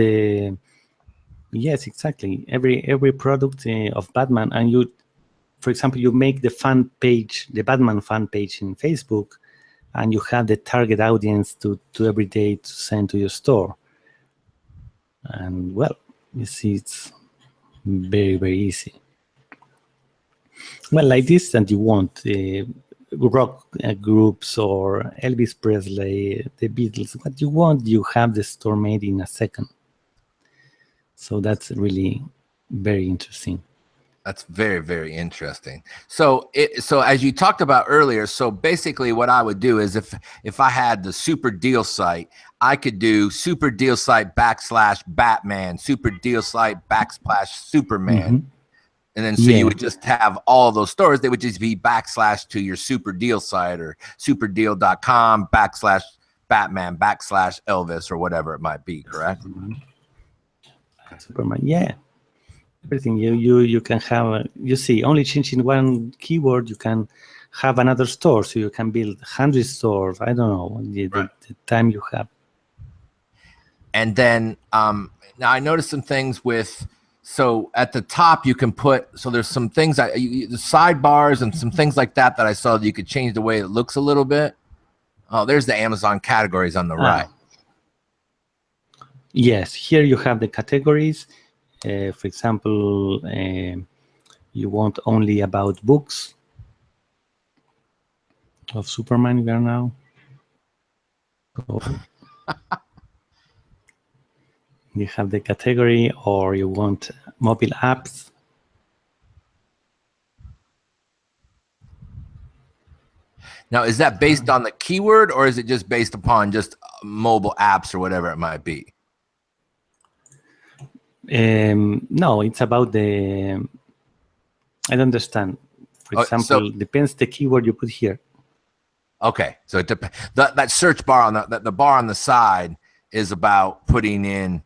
yes, exactly. Every product of Batman, and you, for example, you make the fan page, the Batman fan page in Facebook, and you have the target audience to every day to send to your store. And well, you see, it's very, very easy. Well, like this, and you want rock groups or Elvis Presley, the Beatles, what you want, you have the store made in a second. So that's really very interesting. That's very, very interesting. So as you talked about earlier, so basically what I would do is if I had the super deal site, I could do super deal site /Batman, super deal site /Superman. And then so you would just have all of those stores. They would just be / to your super deal site or superdeal.com /Batman /Elvis or whatever it might be, correct? Superman, yeah. Everything you can have, you see, only changing one keyword, you can have another store. So you can build 100 stores. I don't know the time you have. And then now I noticed some things with, so at the top you can put, so there's some things the sidebars and some things like that I saw that you could change the way it looks a little bit. Oh, there's the Amazon categories on the right. Yes, here you have the categories. For example, you want only about books of Superman there now. So you have the category, or you want mobile apps. Now, is that based on the keyword, or is it just based upon just mobile apps or whatever it might be? No, it's about the, I don't understand. For example, depends the keyword you put here. Okay, so it that search bar on the bar on the side is about putting in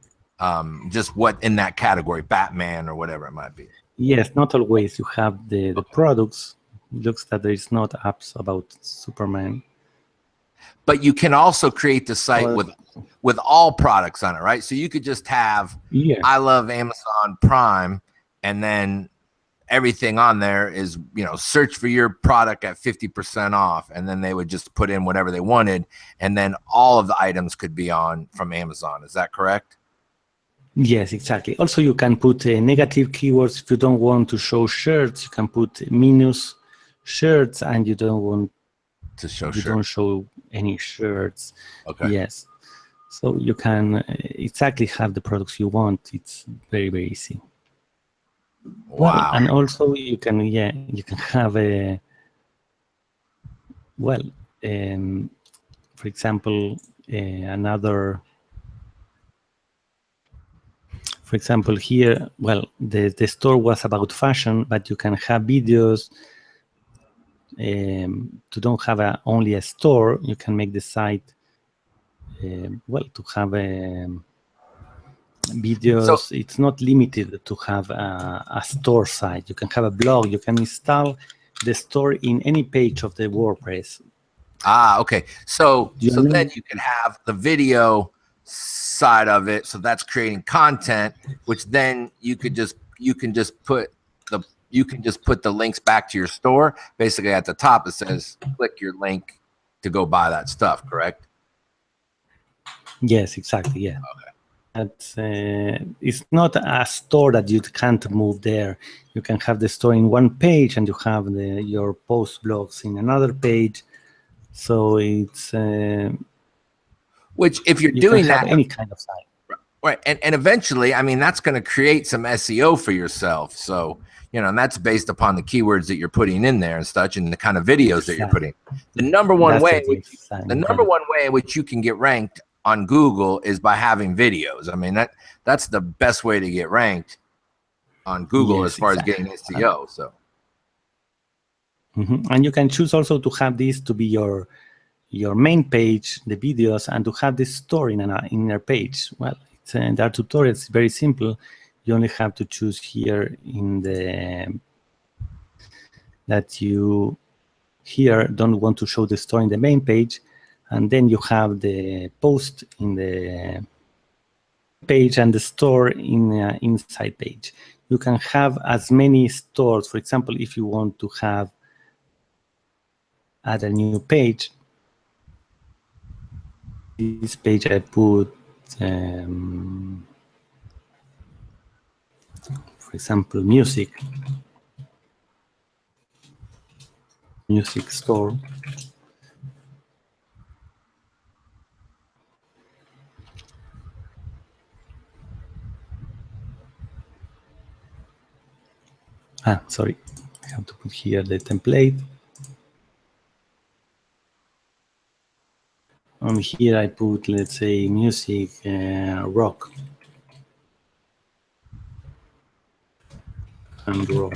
just what in that category, Batman or whatever it might be. Yes, not always. You have the products. It looks that there is not apps about Superman. But you can also create the site with all products on it, right? So you could just have, I love Amazon Prime, and then everything on there is, search for your product at 50% off, and then they would just put in whatever they wanted, and then all of the items could be on from Amazon. Is that correct? Yes, exactly. Also, you can put negative keywords. If you don't want to show shirts, you can put minus shirts, and you don't want to show you don't show any shirts. Okay. Yes. So you can exactly have the products you want. It's very, very easy. Wow. Well, and also you can have a, for example, for example, here, the store was about fashion, but you can have videos to don't have only a store, you can make the site well to have videos. So, it's not limited to have a store site. You can have a blog. You can install the store in any page of the WordPress. Okay. So then you can have the video side of it. So that's creating content, which then you can just put the links back to your store. Basically, at the top it says click your link to go buy that stuff. Correct? Yes, exactly. Yeah. Okay. It's not a store that you can't move there. You can have the store in one page, and you have your post blogs in another page. So it's which, if you're doing that, any kind of site, right? And eventually, I mean, that's going to create some SEO for yourself. So and that's based upon the keywords that you're putting in there and such, and the kind of videos that you're putting. The number one way in which you can get ranked on Google is by having videos. I mean, that's the best way to get ranked on Google as far as getting SEO. So, and you can choose also to have this to be your main page, the videos, and to have this store in your page. Well, there are tutorials, very simple. You only have to choose here that you here don't want to show the store in the main page. And then you have the post in the page and the store in the inside page. You can have as many stores. For example, if you want to add a new page, this page I put, for example, music store. Sorry, I have to put here the template. And here I put, let's say, music, rock, and roll.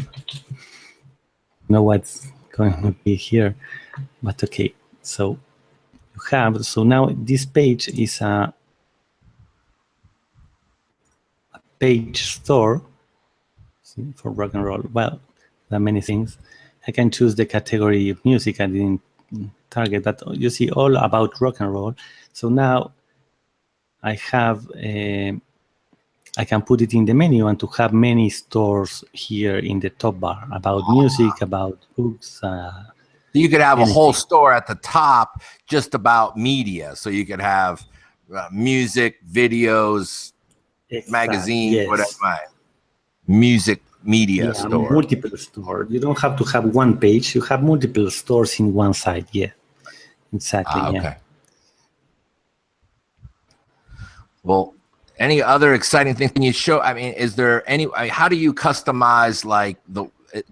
Know what's going to be here, but okay. So you have, so now this page is a page store for rock and roll. Well, there are many things. I can choose the category of music. I didn't target that. You see all about rock and roll. So now I have I can put it in the menu and to have many stores here in the top bar about music, about books. You could have a whole store at the top just about media. So you could have music, videos, magazines, whatever. Music media store. Multiple stores. You don't have to have one page. You have multiple stores in one site. Yeah, exactly. Okay. Yeah. Well, any other exciting thing can you show? I mean, is there any? How do you customize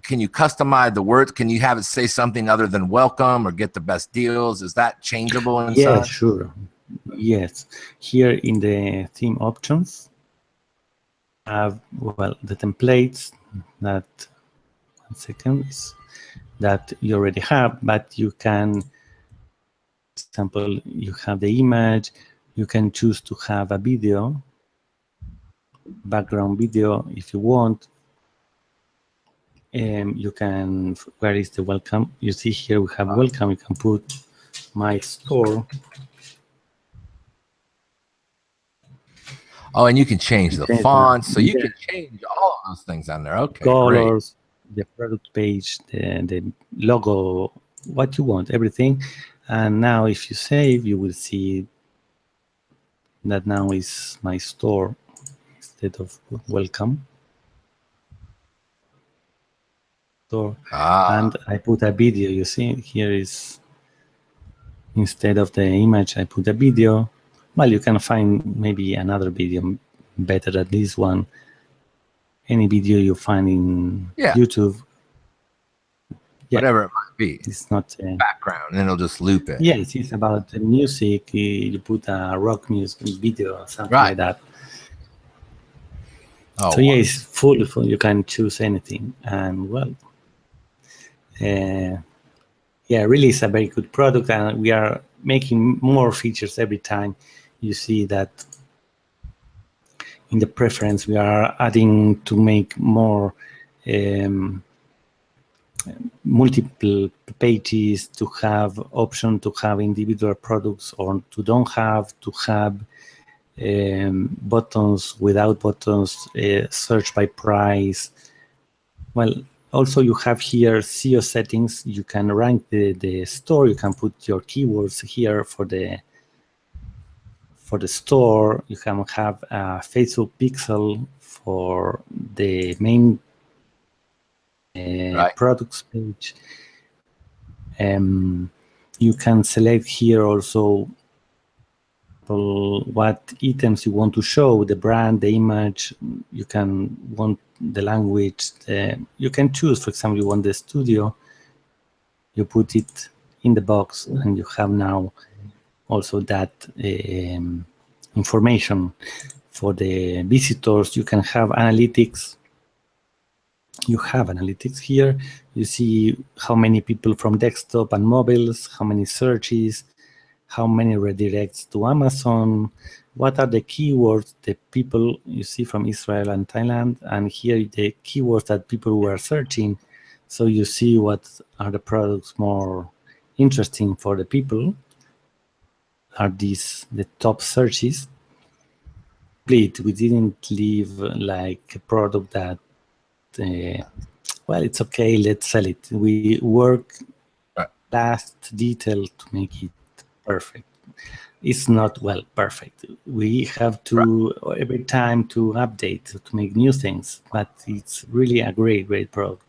Can you customize the words? Can you have it say something other than welcome or get the best deals? Is that changeable inside? Yeah, sure. Yes. Here in the theme options, have the templates that that you already have, but you can, for example, you have the image. You can choose to have a video, background video if you want. You can, where is the welcome? You see here we have welcome. You can put my store. Oh, and you can change the font, so you can change all of those things on there. Okay, colors, great. The product page, the logo, what you want, everything. And now if you save, you will see that now is my store instead of welcome. Store. And I put a video. You see here is, instead of the image, I put a video. Well, you can find maybe another video better than this one. Any video you find in YouTube. Yeah. Whatever it might be. It's not background, and it'll just loop it. Yes, it's about the music. You put a rock music video or something like that. Oh, so yeah, it's full. You can choose anything, and yeah, really is a very good product, and we are making more features every time. You see that in the preference we are adding to make more multiple pages, to have option to have individual products, or to don't have to have buttons, without buttons, search by price. Well, also you have here SEO settings. You can rank the store. You can put your keywords here for the store. You can have a Facebook pixel for the main Right. products page. You can select here also what items you want to show, the brand, the image. You can want the language. You can choose, for example, you want the studio. You put it in the box, and you have now also that information for the visitors. You can have analytics. You have analytics here. You see how many people from desktop and mobiles, how many searches, how many redirects to Amazon, what are the keywords the people you see from Israel and Thailand, and here the keywords that people were searching. So you see what are the products more interesting for the people. Are these the top searches? We didn't leave like a product that well, it's okay, let's sell it. We work last detail to make it perfect. It's not, well, perfect. We have to every time to update, to make new things, but it's really a great product.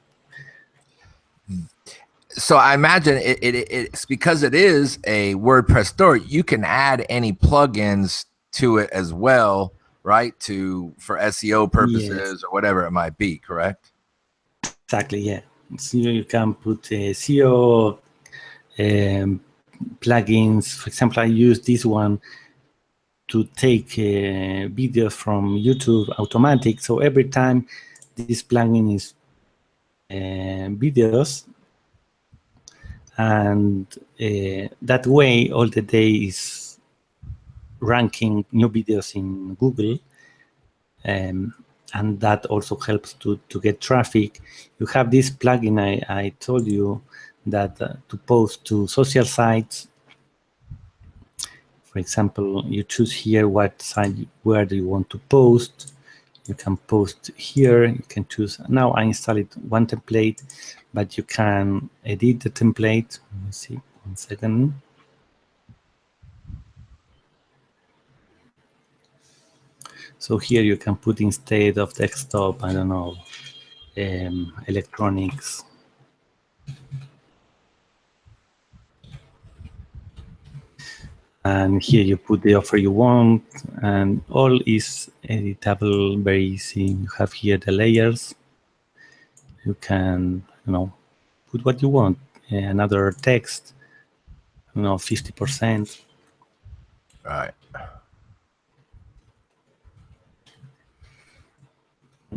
So I imagine it's because it is a WordPress store, you can add any plugins to it as well, right? For SEO purposes, or whatever it might be, correct? Exactly, yeah. So you can put SEO plugins. For example, I use this one to take videos from YouTube automatic. So every time this plugin is videos, and that way all the day is ranking new videos in Google, and that also helps to get traffic. You have this plugin I told you that to post to social sites. For example, you choose here what site, where do you want to post. You can post here. You can choose. Now I installed one template, but you can edit the template. Let me see, 1 second. So here you can put, instead of desktop, I don't know, electronics. And here you put the offer you want, and all is editable, very easy. You have here the layers. You can, put what you want. Another text, 50%. Right.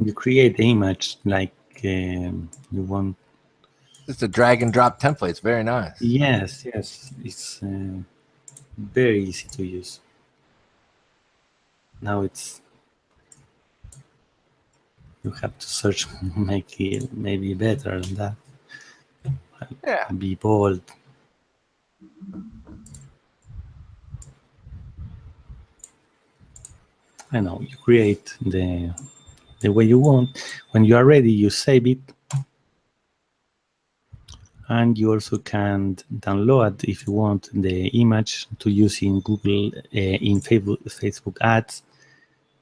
You create the image like you want. It's a drag and drop template. It's very nice. Yes. It's very easy to use. Now you have to search, make it maybe better than that. Yeah. Be bold. I know, you create the way you want. When you are ready, you save it. And you also can download, if you want, the image to use in Google, in Facebook ads.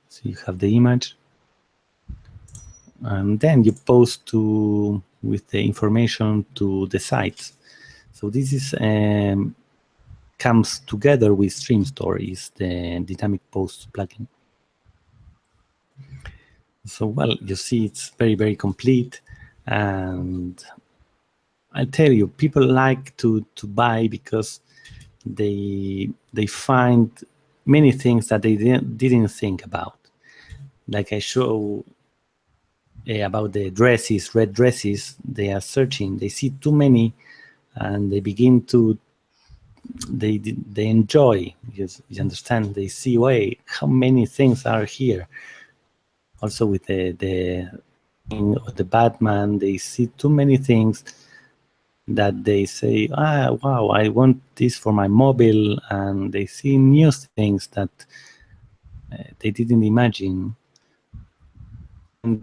So you have the image. And then you post with the information to the sites. So this is comes together with Streamstore, is the dynamic post plugin. So, well, you see, it's very complete. And I tell you, people like to buy because they find many things that they didn't think about. Like I show about the dresses, red dresses, they are searching. They see too many and they begin to they enjoy, because you understand, they see, wait, how many things are here. Also with the Batman, they see too many things that they say, wow, I want this for my mobile, and they see new things that they didn't imagine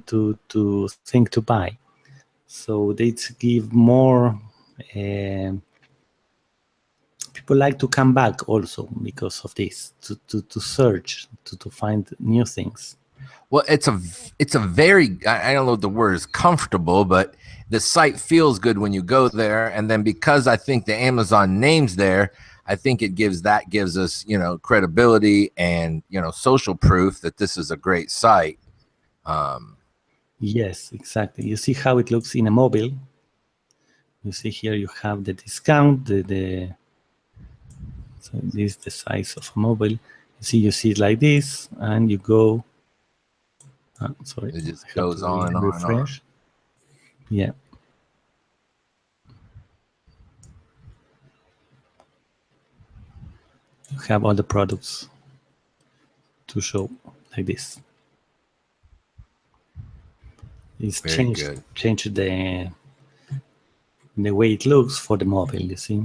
to think to buy. So they give more. People like to come back also because of this, to search, to find new things. Well, it's a very, I don't know what the word is, comfortable, but the site feels good when you go there. And then because I think the Amazon name's there, I think it gives us, credibility and, social proof that this is a great site. Yes, exactly. You see how it looks in a mobile. You see here you have the discount, so this is the size of a mobile. You see it like this, and you go. Sorry, it just goes on and on and on. Yeah. You have all the products to show like this. It's changed the way it looks for the mobile. You see,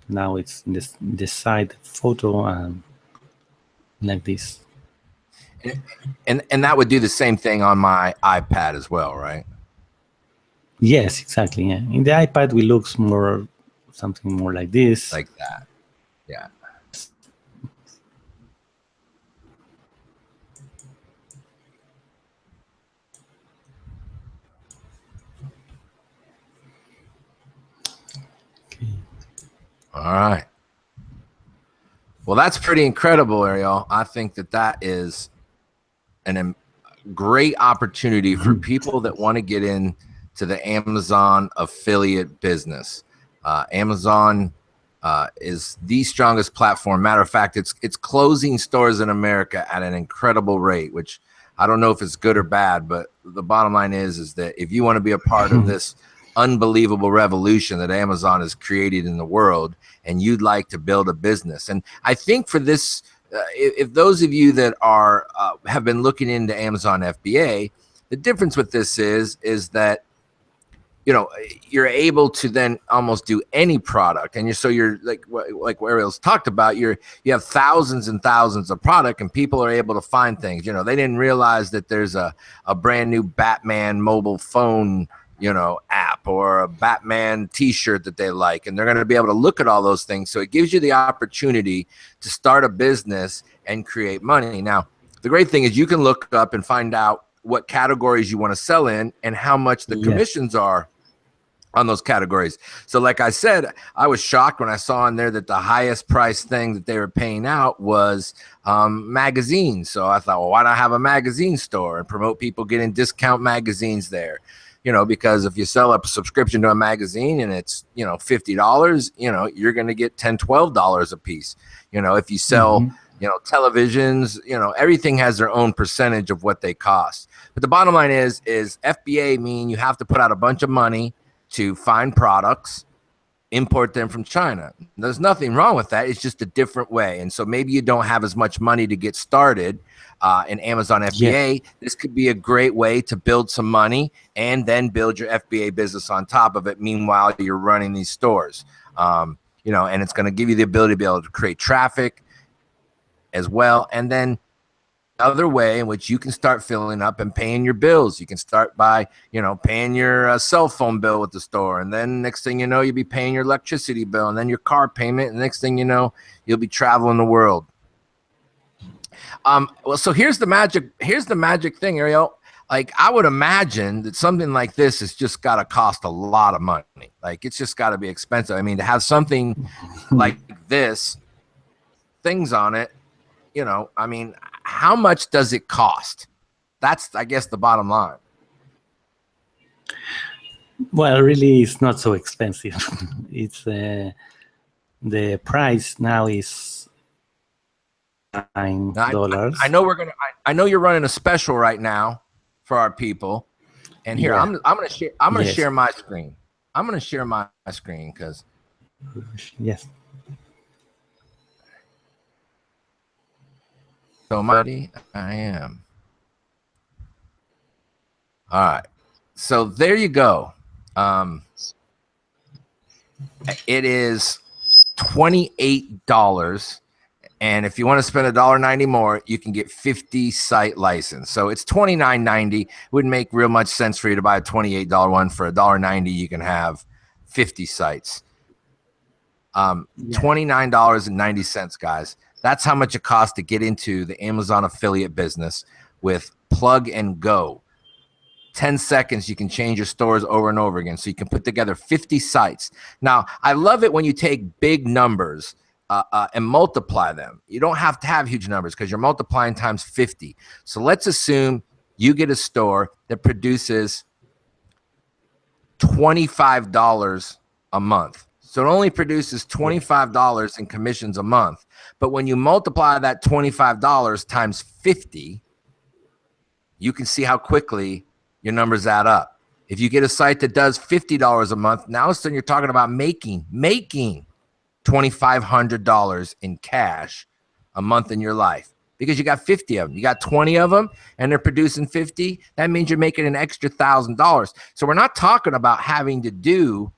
now it's the side photo and like this. And that would do the same thing on my iPad as well, right? Yes, exactly. Yeah, in the iPad, we looks more something more like this, like that. Yeah. Okay. All right. Well, that's pretty incredible, Ariel. I think that is a great opportunity for people that want to get into the Amazon affiliate business. Amazon is the strongest platform. Matter of fact, it's closing stores in America at an incredible rate, which I don't know if it's good or bad, but the bottom line is that if you want to be a part of this unbelievable revolution that Amazon has created in the world, and you'd like to build a business. And I think for this, if those of you that are have been looking into Amazon FBA, the difference with this is that you're able to then almost do any product, and you're like what Ariel's talked about. You have thousands and thousands of product, and people are able to find things. They didn't realize that there's a brand new Batman mobile phone app or a Batman t-shirt that they like, and they're going to be able to look at all those things. So it gives you the opportunity to start a business and create money. Now, the great thing is you can look up and find out what categories you want to sell in and how much the commissions are on those categories. So like I said, I was shocked when I saw in there that the highest price thing that they were paying out was magazines. So I thought, well, why not have a magazine store and promote people getting discount magazines there? Because if you sell a subscription to a magazine and it's, $50, you're going to get $10, $12 a piece. If you sell, televisions, everything has their own percentage of what they cost. But the bottom line is FBA mean you have to put out a bunch of money to find products, import them from China. There's nothing wrong with that. It's just a different way. And so maybe you don't have as much money to get started in Amazon FBA. This could be a great way to build some money and then build your FBA business on top of it. Meanwhile, you're running these stores, and it's going to give you the ability to be able to create traffic as well. And then other way in which you can start filling up and paying your bills. You can start by, paying your cell phone bill with the store. And then next thing you know, you'll be paying your electricity bill and then your car payment. And next thing you know, you'll be traveling the world. Well, so here's the magic thing, Ariel. Like, I would imagine that something like this has just got to cost a lot of money. Like, it's just got to be expensive. I mean, to have something like this, things on it, I mean, how much does it cost? That's, I guess, the bottom line. Well, really, it's not so expensive. It's the price now is $9. I know you're running a special right now for our people, and here I'm gonna share my screen. I'm gonna share my screen because Yes. So mighty I am. All right. So there you go. It is $28. And if you want to spend $1.90 more, you can get 50 site license. So it's $29.90. Wouldn't make real much sense for you to buy a $28 one. For $1.90, you can have 50 sites. $29.90, guys. That's how much it costs to get into the Amazon affiliate business with Plug and Go. 10 seconds, you can change your stores over and over again. So you can put together 50 sites. Now, I love it when you take big numbers and multiply them. You don't have to have huge numbers because you're multiplying times 50. So let's assume you get a store that produces $25 a month. So it only produces $25 in commissions a month. But when you multiply that $25 times 50, you can see how quickly your numbers add up. If you get a site that does $50 a month, now all of a sudden you're talking about making $2,500 in cash a month in your life because you got 50 of them. You got 20 of them and they're producing 50. That means you're making an extra $1,000. So we're not talking about having to do,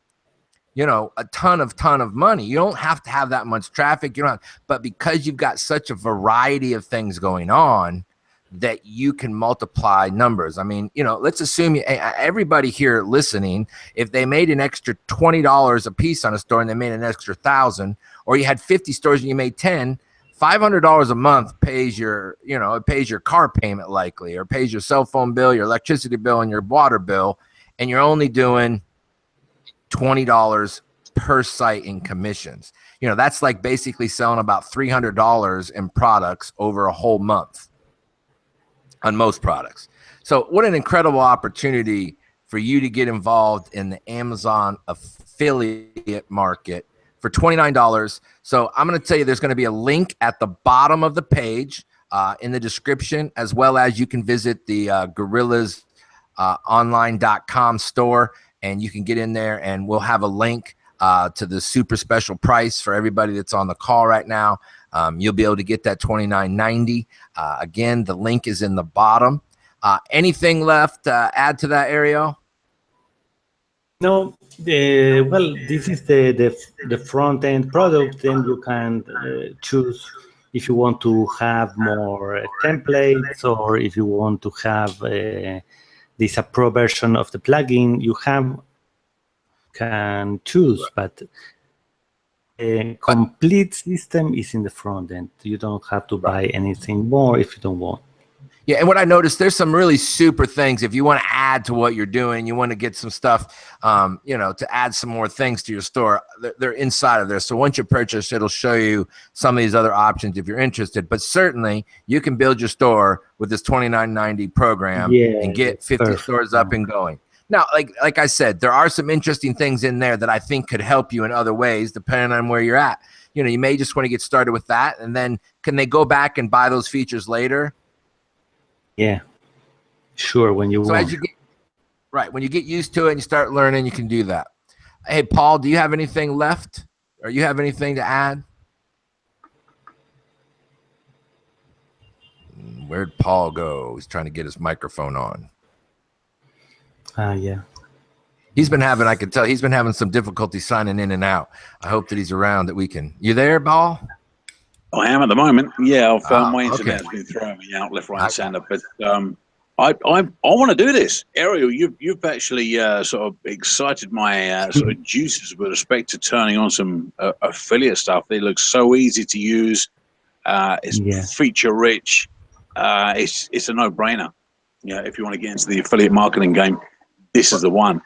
you know, a ton of money. You don't have to have that much traffic. You don't have, but because you've got such a variety of things going on, that you can multiply numbers. I mean, you know, let's assume everybody here listening, if they made an extra $20 a piece on a store and they made an extra 1,000, or you had 50 stores and you made 10, $500 a month pays your, you know, it pays your car payment likely, or pays your cell phone bill, your electricity bill, and your water bill, and you're only doing $20 per site in commissions. You know, that's like basically selling about $300 in products over a whole month on most products. So what an incredible opportunity for you to get involved in the Amazon affiliate market for $29. So I'm going to tell you, there's going to be a link at the bottom of the page in the description, as well as you can visit the gorillasonline.com store, and you can get in there and we'll have a link to the super special price for everybody that's on the call right now. You'll be able to get that $29.90. Again, the link is in the bottom. Anything left to add to that, Ariel? No. Well, this is the front end product. Then you can choose if you want to have more templates, or if you want to have this a pro version of the plugin. You can choose, but a complete system is in the front end. You don't have to buy anything more if you don't want. Yeah, and what I noticed, there's some really super things. If you want to add to what you're doing, you want to get some stuff, you know, to add some more things to your store, they're inside of there. So once you purchase, it'll show you some of these other options if you're interested. But certainly, you can build your store with this $29.90 program and get 50 stores up and going. Now, like I said, there are some interesting things in there that I think could help you in other ways, depending on where you're at. You know, you may just want to get started with that, and then can they go back and buy those features later? Yeah, sure. When you want. As you get, right, when you get used to it and you start learning, you can do that. Hey, Paul, do you have anything left, or you have anything to add? Where'd Paul go? He's trying to get his microphone on. Yeah. He's been having, I can tell, he's been having some difficulty signing in and out. I hope that he's around, that we can. You there, Paul? I am at the moment. Yeah, I've my internet has been throwing me out left, right, and center. But I want to do this, Ariel. You've actually sort of excited my sort of juices with respect to turning on some affiliate stuff. They look so easy to use. It's feature rich. It's a no-brainer. Yeah, if you want to get into the affiliate marketing game, this is the one.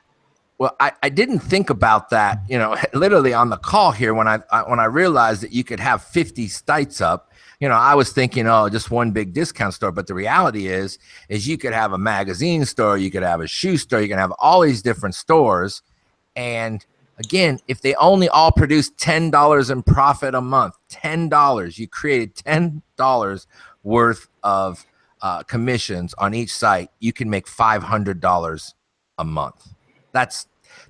Well, I didn't think about that, you know, literally on the call here when I realized that you could have 50 sites up. You know, I was thinking, oh, just one big discount store. But the reality is you could have a magazine store, you could have a shoe store, you can have all these different stores. And again, if they only all produce $10 in profit a month, $10, you created $10 worth of commissions on each site, you can make $500 a month.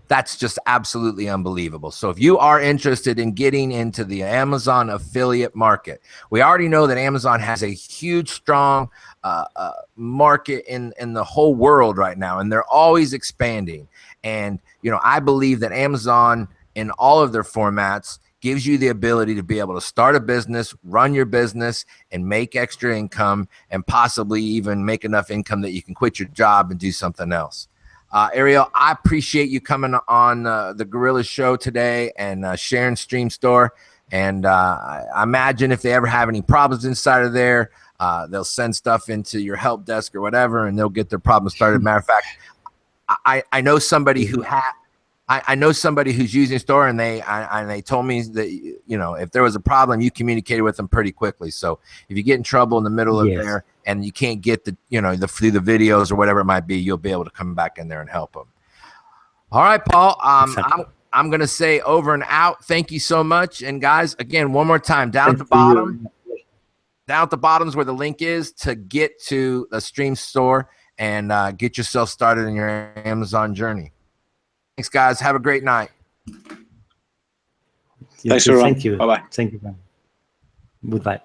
That's just absolutely unbelievable. So if you are interested in getting into the Amazon affiliate market, we already know that Amazon has a huge, strong market in the whole world right now, and they're always expanding. And, you know, I believe that Amazon in all of their formats gives you the ability to be able to start a business, run your business, and make extra income, and possibly even make enough income that you can quit your job and do something else. Ariel, I appreciate you coming on the Gorilla Show today and sharing Streamstore. And I imagine if they ever have any problems inside of there, they'll send stuff into your help desk or whatever, and they'll get their problem started. Matter of fact, I know somebody who I know somebody who's using Store, and they told me that, you know, if there was a problem, you communicated with them pretty quickly. So if you get in trouble in the middle of there and you can't get the, you know, through the videos or whatever it might be, you'll be able to come back in there and help them. All right, Paul. I'm gonna say over and out. Thank you so much. And guys, again, one more time, down at the bottom is where the link is to get to the Streamstore and get yourself started in your Amazon journey. Thanks, guys. Have a great night. Thanks, everyone. Thank you. Bye-bye. Thank you. Goodbye.